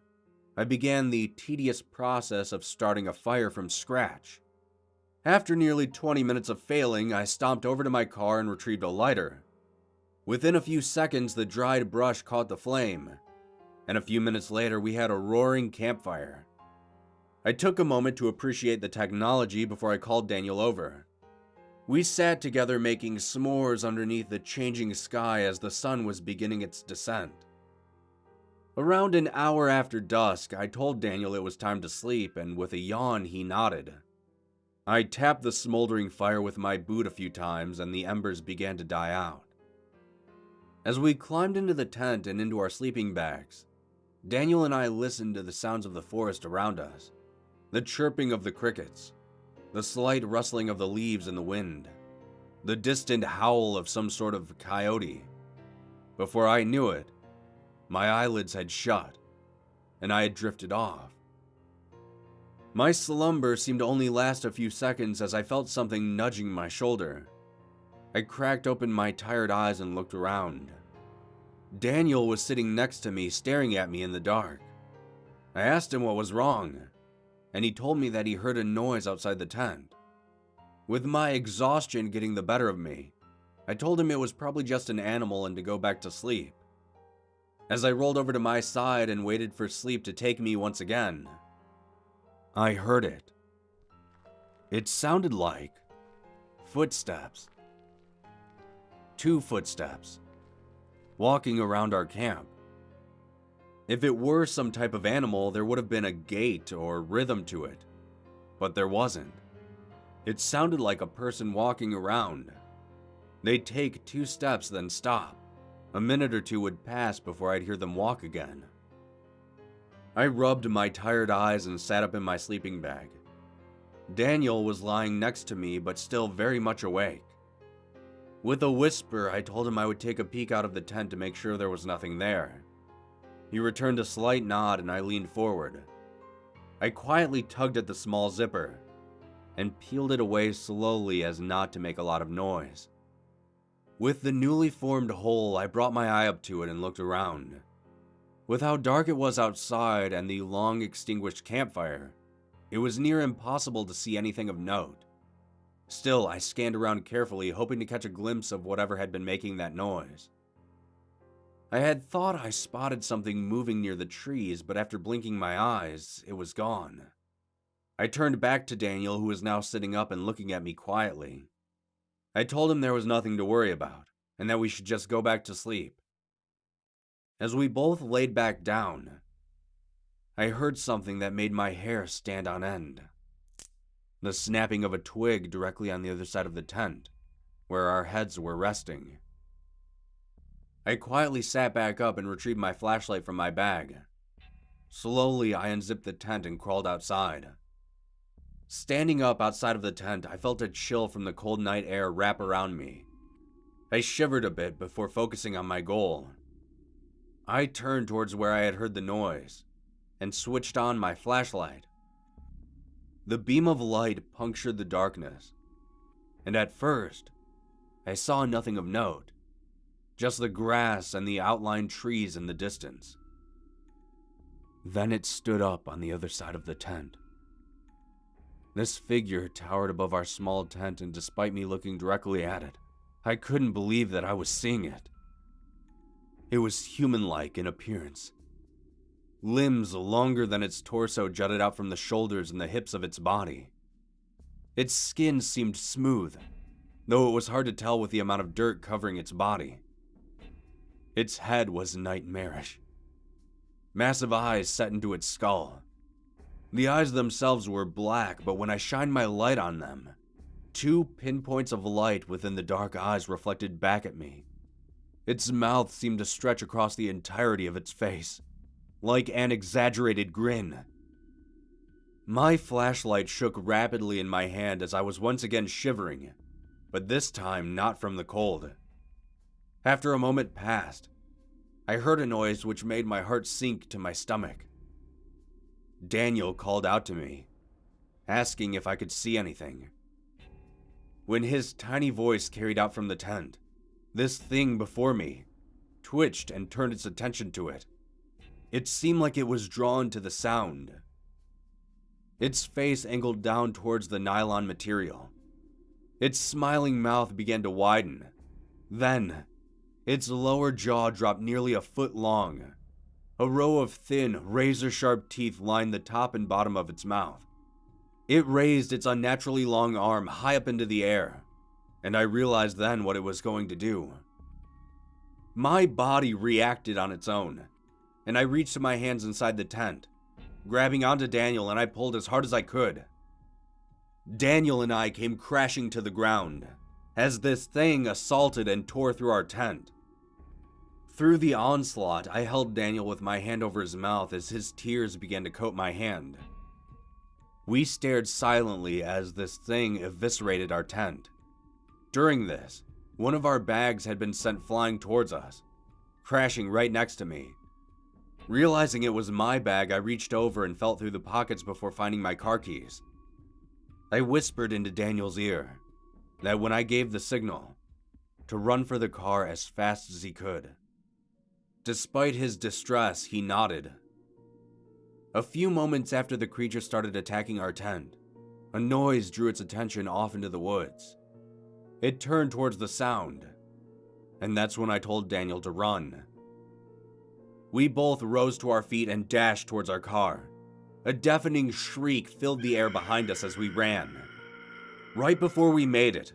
I began the tedious process of starting a fire from scratch. After nearly 20 minutes of failing, I stomped over to my car and retrieved a lighter. Within a few seconds, the dried brush caught the flame, and a few minutes later, we had a roaring campfire. I took a moment to appreciate the technology before I called Daniel over. We sat together making s'mores underneath the changing sky as the sun was beginning its descent. Around an hour after dusk, I told Daniel it was time to sleep, and with a yawn, he nodded. I tapped the smoldering fire with my boot a few times, and the embers began to die out. As we climbed into the tent and into our sleeping bags, Daniel and I listened to the sounds of the forest around us, the chirping of the crickets, the slight rustling of the leaves in the wind, the distant howl of some sort of coyote. Before I knew it, my eyelids had shut, and I had drifted off. My slumber seemed to only last a few seconds as I felt something nudging my shoulder. I cracked open my tired eyes and looked around. Daniel was sitting next to me, staring at me in the dark. I asked him what was wrong, and he told me that he heard a noise outside the tent. With my exhaustion getting the better of me, I told him it was probably just an animal and to go back to sleep. As I rolled over to my side and waited for sleep to take me once again, I heard it. It sounded like footsteps. 2 footsteps, walking around our camp. If it were some type of animal, there would have been a gait or rhythm to it, but there wasn't. It sounded like a person walking around. They'd take 2 steps, then stop. A minute or 2 would pass before I'd hear them walk again. I rubbed my tired eyes and sat up in my sleeping bag. Daniel was lying next to me, but still very much awake. With a whisper, I told him I would take a peek out of the tent to make sure there was nothing there. He returned a slight nod and I leaned forward. I quietly tugged at the small zipper, and peeled it away slowly as not to make a lot of noise. With the newly formed hole, I brought my eye up to it and looked around. With how dark it was outside and the long extinguished campfire, it was near impossible to see anything of note. Still, I scanned around carefully, hoping to catch a glimpse of whatever had been making that noise. I had thought I spotted something moving near the trees, but after blinking my eyes, it was gone. I turned back to Daniel, who was now sitting up and looking at me quietly. I told him there was nothing to worry about, and that we should just go back to sleep. As we both laid back down, I heard something that made my hair stand on end. The snapping of a twig directly on the other side of the tent, where our heads were resting. I quietly sat back up and retrieved my flashlight from my bag. Slowly, I unzipped the tent and crawled outside. Standing up outside of the tent, I felt a chill from the cold night air wrap around me. I shivered a bit before focusing on my goal. I turned towards where I had heard the noise and switched on my flashlight. The beam of light punctured the darkness, and at first, I saw nothing of note, just the grass and the outlined trees in the distance. Then it stood up on the other side of the tent. This figure towered above our small tent, and despite me looking directly at it, I couldn't believe that I was seeing it. It was human-like in appearance. Limbs longer than its torso jutted out from the shoulders and the hips of its body. Its skin seemed smooth, though it was hard to tell with the amount of dirt covering its body. Its head was nightmarish. Massive eyes set into its skull. The eyes themselves were black, but when I shined my light on them, 2 pinpoints of light within the dark eyes reflected back at me. Its mouth seemed to stretch across the entirety of its face, like an exaggerated grin. My flashlight shook rapidly in my hand as I was once again shivering, but this time not from the cold. After a moment passed, I heard a noise which made my heart sink to my stomach. Daniel called out to me, asking if I could see anything. When his tiny voice carried out from the tent, this thing before me twitched and turned its attention to it. It seemed like it was drawn to the sound. Its face angled down towards the nylon material. Its smiling mouth began to widen. Then, its lower jaw dropped nearly a foot long. A row of thin, razor-sharp teeth lined the top and bottom of its mouth. It raised its unnaturally long arm high up into the air, and I realized then what it was going to do. My body reacted on its own, and I reached my hands inside the tent, grabbing onto Daniel, and I pulled as hard as I could. Daniel and I came crashing to the ground as this thing assaulted and tore through our tent. Through the onslaught, I held Daniel with my hand over his mouth as his tears began to coat my hand. We stared silently as this thing eviscerated our tent. During this, one of our bags had been sent flying towards us, crashing right next to me. Realizing it was my bag, I reached over and felt through the pockets before finding my car keys. I whispered into Daniel's ear that when I gave the signal, to run for the car as fast as he could. Despite his distress, he nodded. A few moments after the creature started attacking our tent, a noise drew its attention off into the woods. It turned towards the sound, and that's when I told Daniel to run. We both rose to our feet and dashed towards our car. A deafening shriek filled the air behind us as we ran. Right before we made it,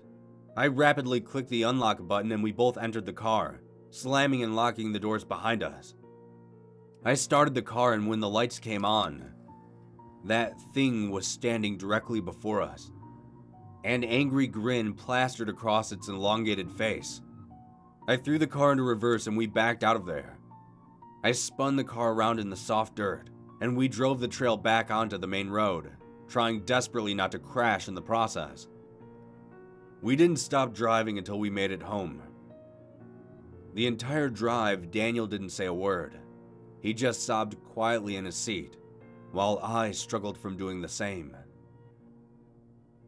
I rapidly clicked the unlock button and we both entered the car, slamming and locking the doors behind us. I started the car, and when the lights came on, that thing was standing directly before us. An angry grin plastered across its elongated face. I threw the car into reverse and we backed out of there. I spun the car around in the soft dirt, and we drove the trail back onto the main road, trying desperately not to crash in the process. We didn't stop driving until we made it home. The entire drive, Daniel didn't say a word. He just sobbed quietly in his seat, while I struggled from doing the same.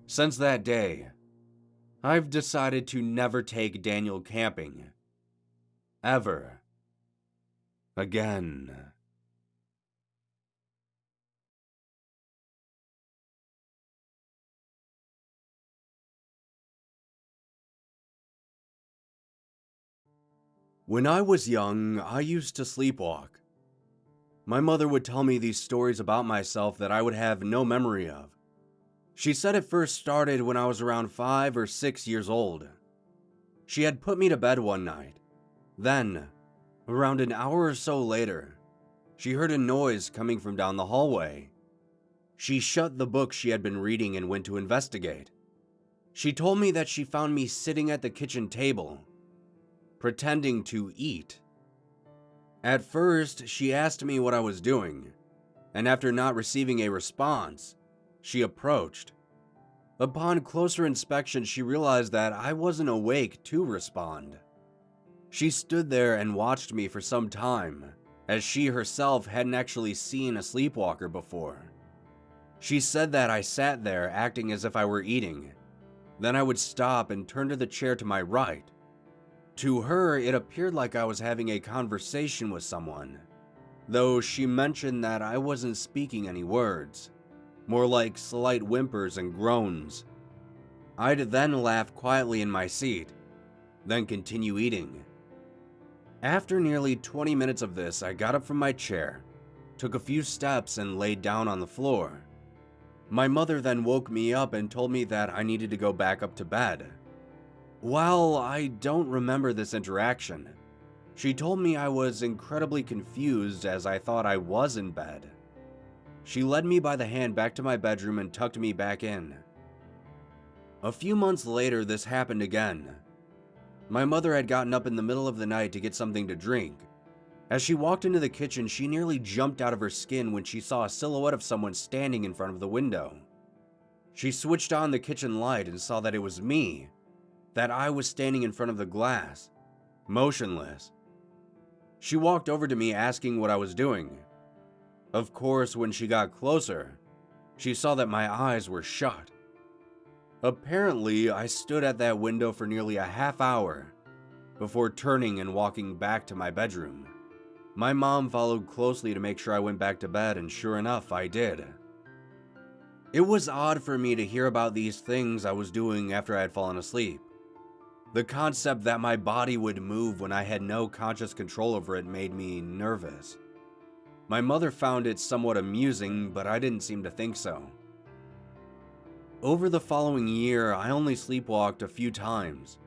Since that day, I've decided to never take Daniel camping. Ever. Again. When I was young, I used to sleepwalk. My mother would tell me these stories about myself that I would have no memory of. She said it first started when I was around 5 or 6 years old. She had put me to bed one night. Then, around an hour or so later, she heard a noise coming from down the hallway. She shut the book she had been reading and went to investigate. She told me that she found me sitting at the kitchen table, pretending to eat. At first, she asked me what I was doing, and after not receiving a response, she approached. Upon closer inspection, she realized that I wasn't awake to respond. She stood there and watched me for some time, as she herself hadn't actually seen a sleepwalker before. She said that I sat there acting as if I were eating. Then I would stop and turn to the chair to my right. To her, it appeared like I was having a conversation with someone, though she mentioned that I wasn't speaking any words, more like slight whimpers and groans. I'd then laugh quietly in my seat, then continue eating. After nearly 20 minutes of this, I got up from my chair, took a few steps, and laid down on the floor. My mother then woke me up and told me that I needed to go back up to bed. While I don't remember this interaction, she told me I was incredibly confused as I thought I was in bed. She led me by the hand back to my bedroom and tucked me back in. A few months later, this happened again. My mother had gotten up in the middle of the night to get something to drink. As she walked into the kitchen, she nearly jumped out of her skin when she saw a silhouette of someone standing in front of the window. She switched on the kitchen light and saw that it was me, that I was standing in front of the glass, motionless. She walked over to me asking what I was doing. Of course, when she got closer, she saw that my eyes were shut. Apparently, I stood at that window for nearly a half hour before turning and walking back to my bedroom. My mom followed closely to make sure I went back to bed, and sure enough, I did. It was odd for me to hear about these things I was doing after I had fallen asleep. The concept that my body would move when I had no conscious control over it made me nervous. My mother found it somewhat amusing, but I didn't seem to think so. Over the following year, I only sleepwalked a few times.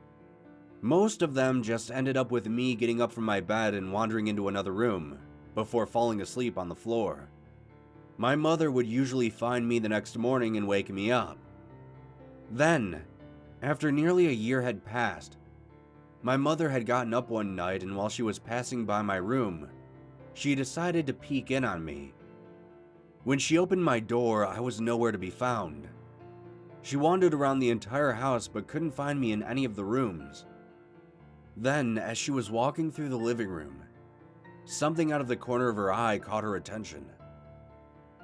Most of them just ended up with me getting up from my bed and wandering into another room before falling asleep on the floor. My mother would usually find me the next morning and wake me up. Then, after nearly a year had passed, my mother had gotten up one night, and while she was passing by my room, she decided to peek in on me. When she opened my door, I was nowhere to be found. She wandered around the entire house but couldn't find me in any of the rooms. Then, as she was walking through the living room, something out of the corner of her eye caught her attention.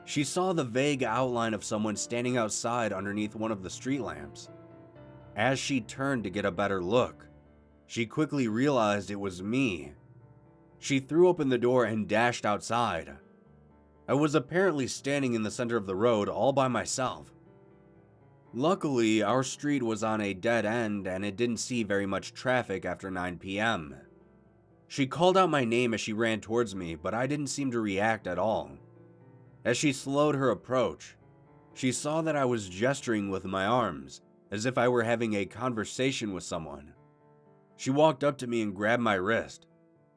She saw the vague outline of someone standing outside underneath one of the street lamps. As she turned to get a better look, she quickly realized it was me. She threw open the door and dashed outside. I was apparently standing in the center of the road all by myself. Luckily, our street was on a dead end and it didn't see very much traffic after 9 p.m. She called out my name as she ran towards me, but I didn't seem to react at all. As she slowed her approach, she saw that I was gesturing with my arms, as if I were having a conversation with someone. She walked up to me and grabbed my wrist.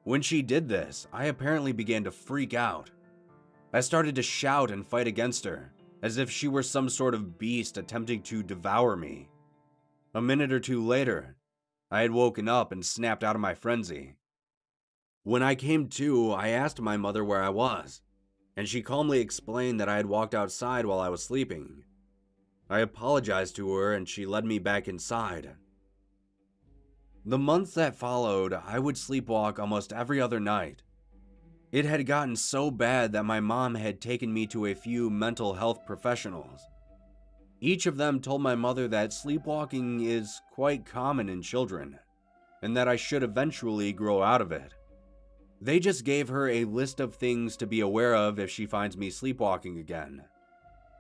When she did this, I apparently began to freak out. I started to shout and fight against her, as if she were some sort of beast attempting to devour me. A minute or two later, I had woken up and snapped out of my frenzy. When I came to, I asked my mother where I was, and she calmly explained that I had walked outside while I was sleeping. I apologized to her and she led me back inside. The months that followed, I would sleepwalk almost every other night. It had gotten so bad that my mom had taken me to a few mental health professionals. Each of them told my mother that sleepwalking is quite common in children, and that I should eventually grow out of it. They just gave her a list of things to be aware of if she finds me sleepwalking again,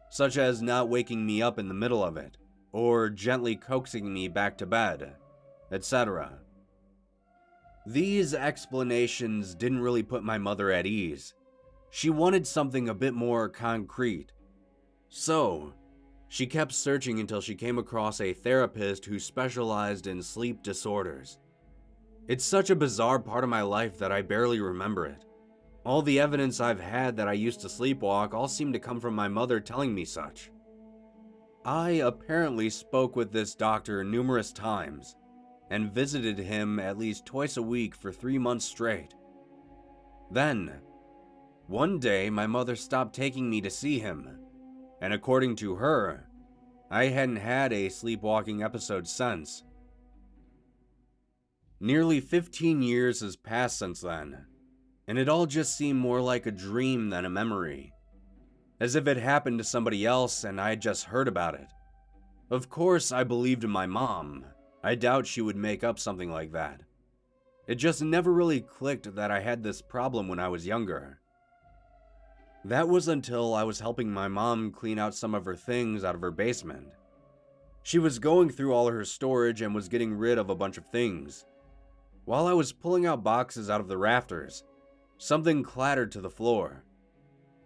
such as not waking me up in the middle of it, or gently coaxing me back to bed, etc. These explanations didn't really put my mother at ease. She wanted something a bit more concrete. So, she kept searching until she came across a therapist who specialized in sleep disorders. It's such a bizarre part of my life that I barely remember it. All the evidence I've had that I used to sleepwalk all seemed to come from my mother telling me such. I apparently spoke with this doctor numerous times, and visited him at least twice a week for 3 months straight. Then, one day my mother stopped taking me to see him, and according to her, I hadn't had a sleepwalking episode since. Nearly 15 years has passed since then, and it all just seemed more like a dream than a memory, as if it happened to somebody else and I had just heard about it. Of course, I believed in my mom. I doubt she would make up something like that. It just never really clicked that I had this problem when I was younger. That was until I was helping my mom clean out some of her things out of her basement. She was going through all her storage and was getting rid of a bunch of things. While I was pulling out boxes out of the rafters, something clattered to the floor.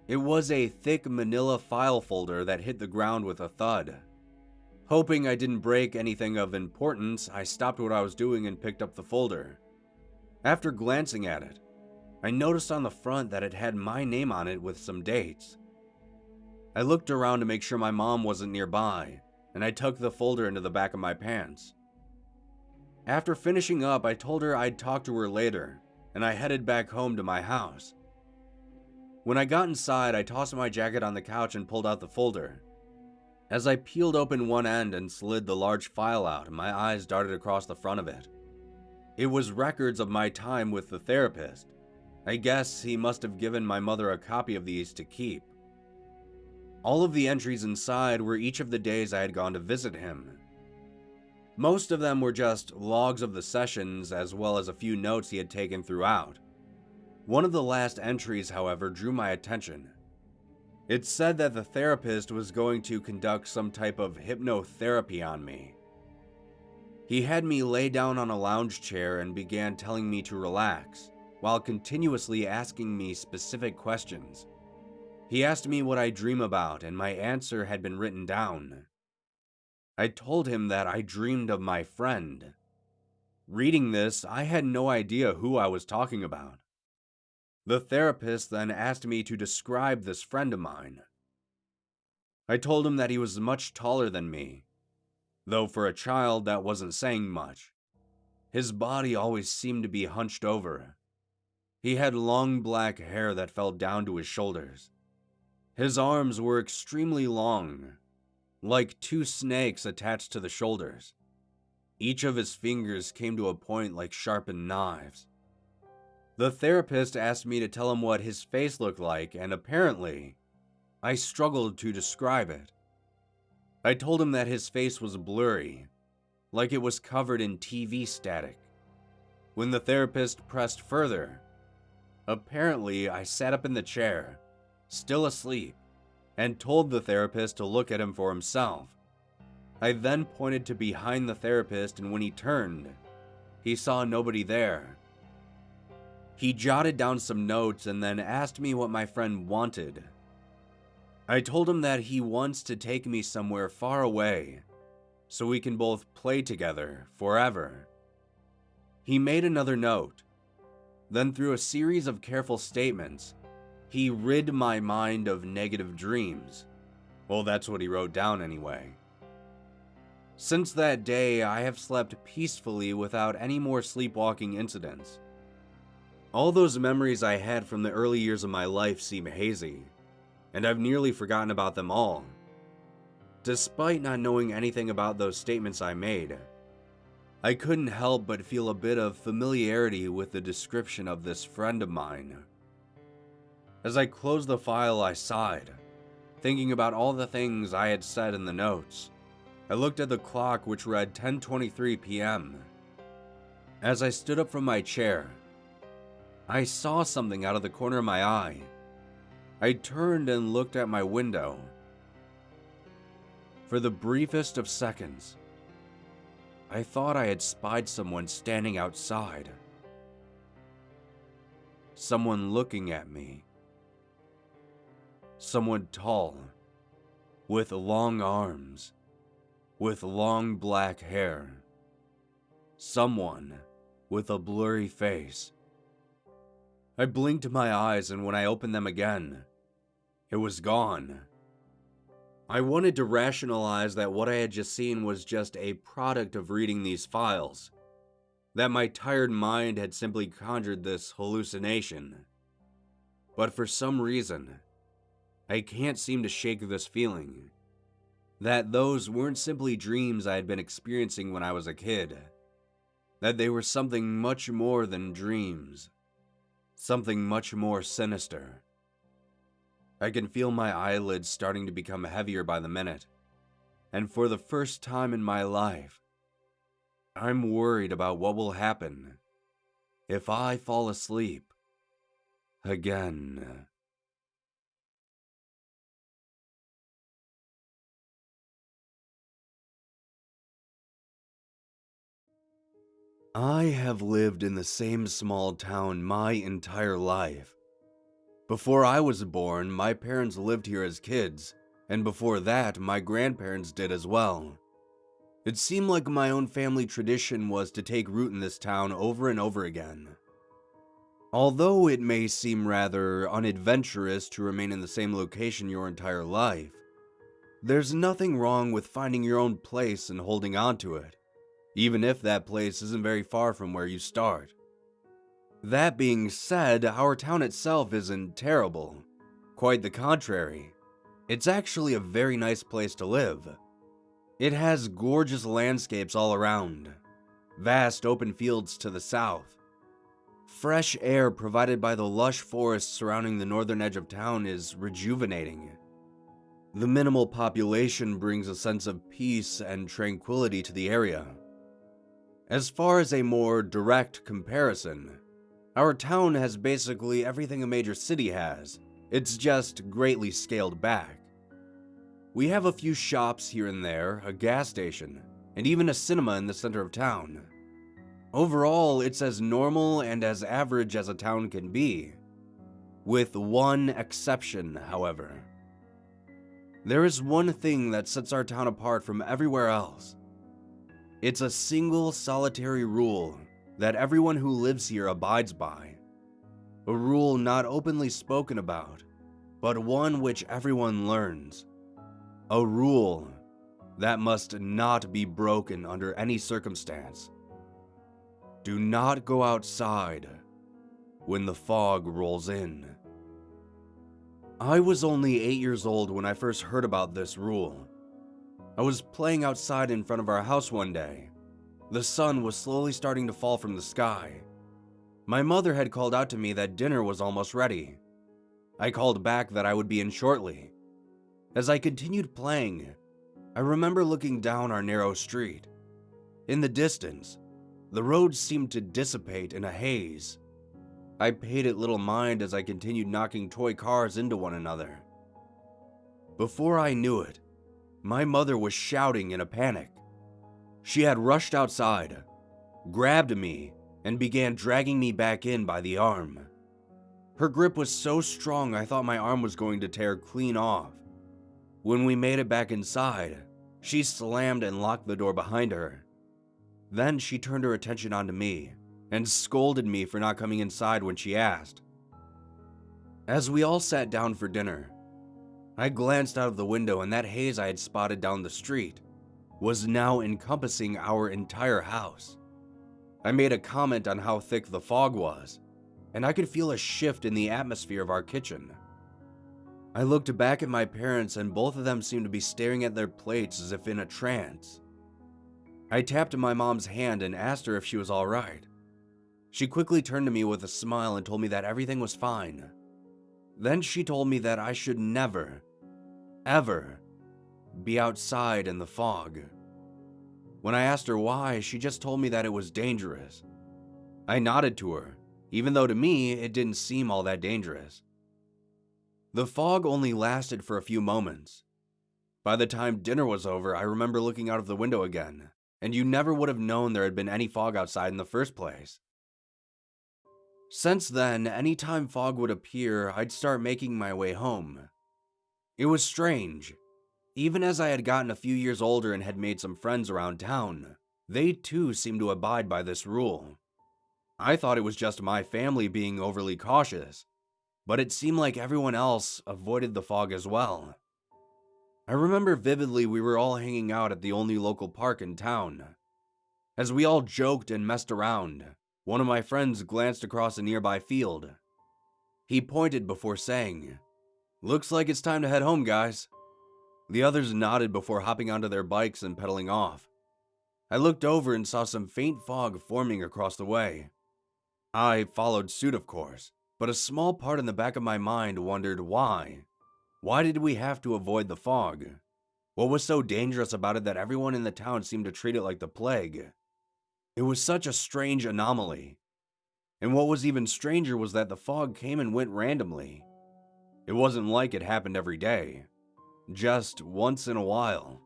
It was a thick manila file folder that hit the ground with a thud. Hoping I didn't break anything of importance, I stopped what I was doing and picked up the folder. After glancing at it, I noticed on the front that it had my name on it with some dates. I looked around to make sure my mom wasn't nearby, and I tucked the folder into the back of my pants. After finishing up, I told her I'd talk to her later, and I headed back home to my house. When I got inside, I tossed my jacket on the couch and pulled out the folder. As I peeled open one end and slid the large file out, my eyes darted across the front of it. It was records of my time with the therapist. I guess he must have given my mother a copy of these to keep. All of the entries inside were each of the days I had gone to visit him. Most of them were just logs of the sessions as well as a few notes he had taken throughout. One of the last entries, however, drew my attention. It said that the therapist was going to conduct some type of hypnotherapy on me. He had me lay down on a lounge chair and began telling me to relax, while continuously asking me specific questions. He asked me what I dream about, and my answer had been written down. I told him that I dreamed of my friend. Reading this, I had no idea who I was talking about. The therapist then asked me to describe this friend of mine. I told him that he was much taller than me, though for a child that wasn't saying much. His body always seemed to be hunched over. He had long black hair that fell down to his shoulders. His arms were extremely long, like two snakes attached to the shoulders. Each of his fingers came to a point like sharpened knives. The therapist asked me to tell him what his face looked like, and apparently, I struggled to describe it. I told him that his face was blurry, like it was covered in TV static. When the therapist pressed further, apparently I sat up in the chair, still asleep, and told the therapist to look at him for himself. I then pointed to behind the therapist, and when he turned, he saw nobody there. He jotted down some notes and then asked me what my friend wanted. I told him that he wants to take me somewhere far away, so we can both play together forever. He made another note. Then through a series of careful statements, he rid my mind of negative dreams. Well, that's what he wrote down anyway. Since that day, I have slept peacefully without any more sleepwalking incidents. All those memories I had from the early years of my life seem hazy, and I've nearly forgotten about them all. Despite not knowing anything about those statements I made, I couldn't help but feel a bit of familiarity with the description of this friend of mine. As I closed the file, I sighed. thinking about all the things I had said in the notes. I looked at the clock, which read 10:23 p.m. As I stood up from my chair, I saw something out of the corner of my eye. I turned and looked at my window. For the briefest of seconds, I thought I had spied someone standing outside. Someone looking at me. Someone tall, with long arms, with long black hair. Someone with a blurry face. I blinked my eyes, and when I opened them again, it was gone. I wanted to rationalize that what I had just seen was just a product of reading these files, that my tired mind had simply conjured this hallucination. But for some reason, I can't seem to shake this feeling, that those weren't simply dreams I had been experiencing when I was a kid, that they were something much more than dreams, something much more sinister. I can feel my eyelids starting to become heavier by the minute, and for the first time in my life, I'm worried about what will happen if I fall asleep again. I have lived in the same small town my entire life. Before I was born, my parents lived here as kids, and before that, my grandparents did as well. It seemed like my own family tradition was to take root in this town over and over again. Although it may seem rather unadventurous to remain in the same location your entire life, there's nothing wrong with finding your own place and holding on to it, even if that place isn't very far from where you start. That being said, our town itself isn't terrible. Quite the contrary. It's actually a very nice place to live. It has gorgeous landscapes all around, vast open fields to the south. Fresh air provided by the lush forests surrounding the northern edge of town is rejuvenating. The minimal population brings a sense of peace and tranquility to the area. As far as a more direct comparison, our town has basically everything a major city has. It's just greatly scaled back. We have a few shops here and there, a gas station, and even a cinema in the center of town. Overall, it's as normal and as average as a town can be. With one exception, however. There is one thing that sets our town apart from everywhere else. It's a single solitary rule that everyone who lives here abides by. A rule not openly spoken about, but one which everyone learns. A rule that must not be broken under any circumstance. Do not go outside when the fog rolls in. I was only 8 years old when I first heard about this rule. I was playing outside in front of our house one day. The sun was slowly starting to fall from the sky. My mother had called out to me that dinner was almost ready. I called back that I would be in shortly. As I continued playing, I remember looking down our narrow street. In the distance, the road seemed to dissipate in a haze. I paid it little mind as I continued knocking toy cars into one another. Before I knew it, my mother was shouting in a panic. She had rushed outside, grabbed me, and began dragging me back in by the arm. Her grip was so strong I thought my arm was going to tear clean off. When we made it back inside, she slammed and locked the door behind her. Then she turned her attention onto me and scolded me for not coming inside when she asked. As we all sat down for dinner, I glanced out of the window and that haze I had spotted down the street was now encompassing our entire house. I made a comment on how thick the fog was, and I could feel a shift in the atmosphere of our kitchen. I looked back at my parents and both of them seemed to be staring at their plates as if in a trance. I tapped my mom's hand and asked her if she was all right. She quickly turned to me with a smile and told me that everything was fine. Then she told me that I should never, ever be outside in the fog. When I asked her why, she just told me that it was dangerous. I nodded to her, even though to me it didn't seem all that dangerous. The fog only lasted for a few moments. By the time dinner was over, I remember looking out of the window again, and you never would have known there had been any fog outside in the first place. Since then, anytime fog would appear, I'd start making my way home. It was strange. Even as I had gotten a few years older and had made some friends around town, they too seemed to abide by this rule. I thought it was just my family being overly cautious, but it seemed like everyone else avoided the fog as well. I remember vividly we were all hanging out at the only local park in town. As we all joked and messed around, one of my friends glanced across a nearby field. He pointed before saying, "Looks like it's time to head home, guys." The others nodded before hopping onto their bikes and pedaling off. I looked over and saw some faint fog forming across the way. I followed suit, of course, but a small part in the back of my mind wondered why. Why did we have to avoid the fog? What was so dangerous about it that everyone in the town seemed to treat it like the plague? It was such a strange anomaly. And what was even stranger was that the fog came and went randomly. It wasn't like it happened every day, just once in a while.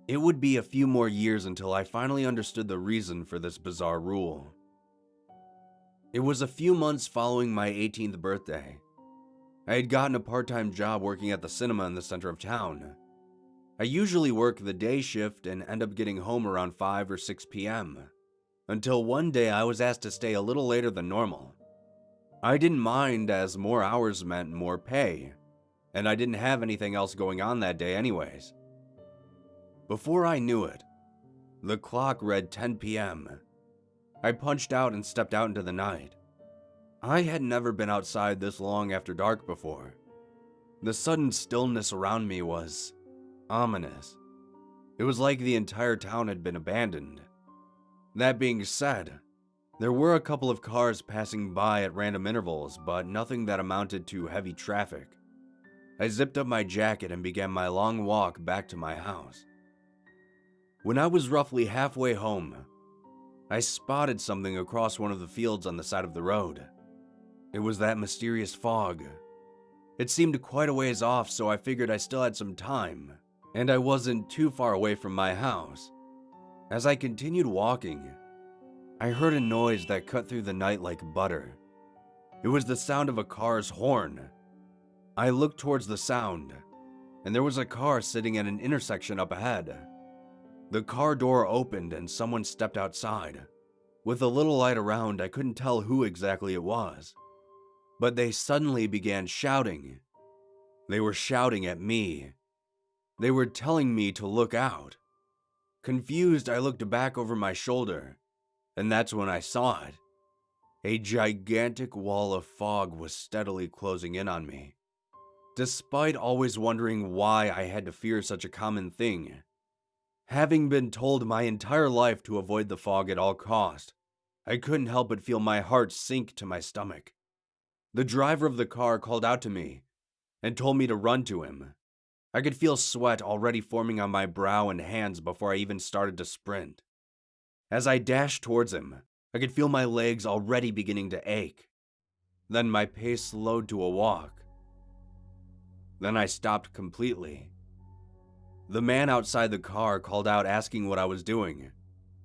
It would be a few more years until I finally understood the reason for this bizarre rule. It was a few months following my 18th birthday. I had gotten a part-time job working at the cinema in the center of town. I usually work the day shift and end up getting home around 5 or 6 p.m. Until one day I was asked to stay a little later than normal. I didn't mind as more hours meant more pay, and I didn't have anything else going on that day anyways. Before I knew it, the clock read 10 p.m. I punched out and stepped out into the night. I had never been outside this long after dark before. The sudden stillness around me was ominous. It was like the entire town had been abandoned. That being said, there were a couple of cars passing by at random intervals, but nothing that amounted to heavy traffic. I zipped up my jacket and began my long walk back to my house. When I was roughly halfway home, I spotted something across one of the fields on the side of the road. It was that mysterious fog. It seemed quite a ways off, so I figured I still had some time, and I wasn't too far away from my house. As I continued walking, I heard a noise that cut through the night like butter. It was the sound of a car's horn. I looked towards the sound, and there was a car sitting at an intersection up ahead. The car door opened and someone stepped outside. With a little light around, I couldn't tell who exactly it was. But they suddenly began shouting. They were shouting at me. They were telling me to look out. Confused, I looked back over my shoulder, and that's when I saw it. A gigantic wall of fog was steadily closing in on me. Despite always wondering why I had to fear such a common thing, having been told my entire life to avoid the fog at all cost, I couldn't help but feel my heart sink to my stomach. The driver of the car called out to me and told me to run to him. I could feel sweat already forming on my brow and hands before I even started to sprint. As I dashed towards him, I could feel my legs already beginning to ache. Then my pace slowed to a walk. Then I stopped completely. The man outside the car called out asking what I was doing,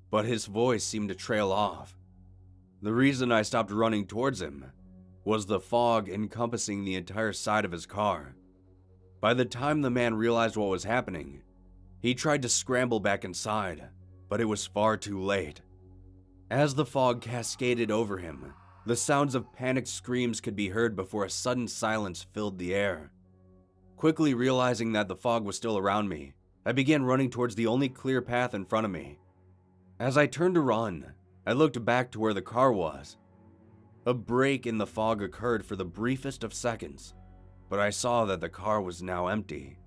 but his voice seemed to trail off. The reason I stopped running towards him was the fog encompassing the entire side of his car. By the time the man realized what was happening, he tried to scramble back inside, but it was far too late. As the fog cascaded over him, the sounds of panicked screams could be heard before a sudden silence filled the air. Quickly realizing that the fog was still around me, I began running towards the only clear path in front of me. As I turned to run, I looked back to where the car was. A break in the fog occurred for the briefest of seconds, but I saw that the car was now empty.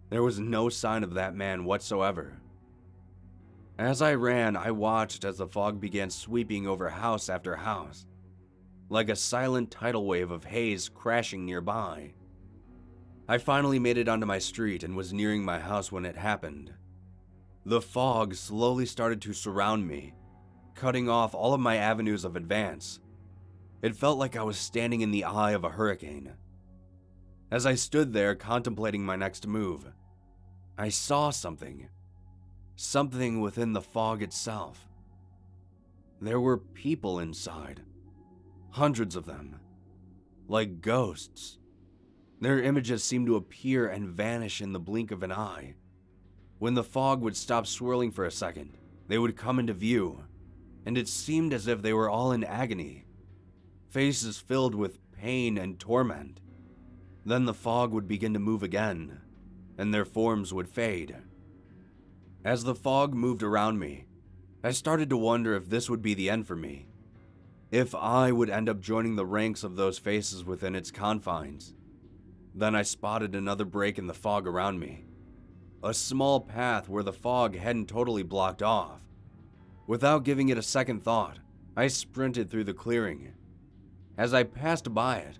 There was no sign of that man whatsoever. As I ran, I watched as the fog began sweeping over house after house, like a silent tidal wave of haze crashing nearby. I finally made it onto my street and was nearing my house when it happened. The fog slowly started to surround me, cutting off all of my avenues of advance. It felt like I was standing in the eye of a hurricane. As I stood there contemplating my next move, I saw something. Something within the fog itself. There were people inside. Hundreds of them. Like ghosts. Their images seemed to appear and vanish in the blink of an eye. When the fog would stop swirling for a second, they would come into view, and it seemed as if they were all in agony, faces filled with pain and torment. Then the fog would begin to move again, and their forms would fade. As the fog moved around me, I started to wonder if this would be the end for me, if I would end up joining the ranks of those faces within its confines. Then I spotted another break in the fog around me, a small path where the fog hadn't totally blocked off. Without giving it a second thought, I sprinted through the clearing. As I passed by it,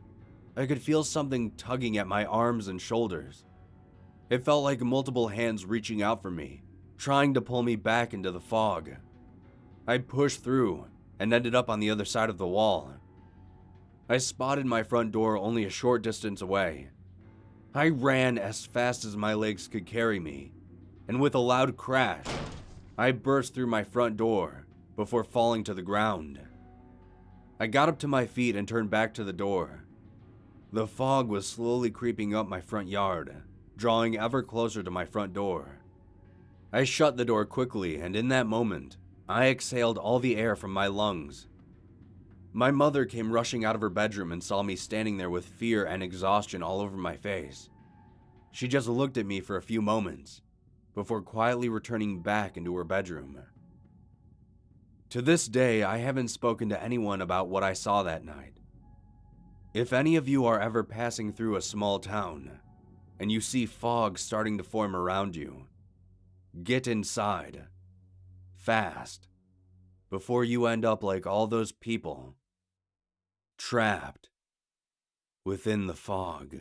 I could feel something tugging at my arms and shoulders. It felt like multiple hands reaching out for me, trying to pull me back into the fog. I pushed through and ended up on the other side of the wall. I spotted my front door only a short distance away. I ran as fast as my legs could carry me, and with a loud crash, I burst through my front door before falling to the ground. I got up to my feet and turned back to the door. The fog was slowly creeping up my front yard, drawing ever closer to my front door. I shut the door quickly, and in that moment, I exhaled all the air from my lungs. My mother came rushing out of her bedroom and saw me standing there with fear and exhaustion all over my face. She just looked at me for a few moments, before quietly returning back into her bedroom. To this day, I haven't spoken to anyone about what I saw that night. If any of you are ever passing through a small town, and you see fog starting to form around you, get inside, fast, before you end up like all those people, trapped within the fog.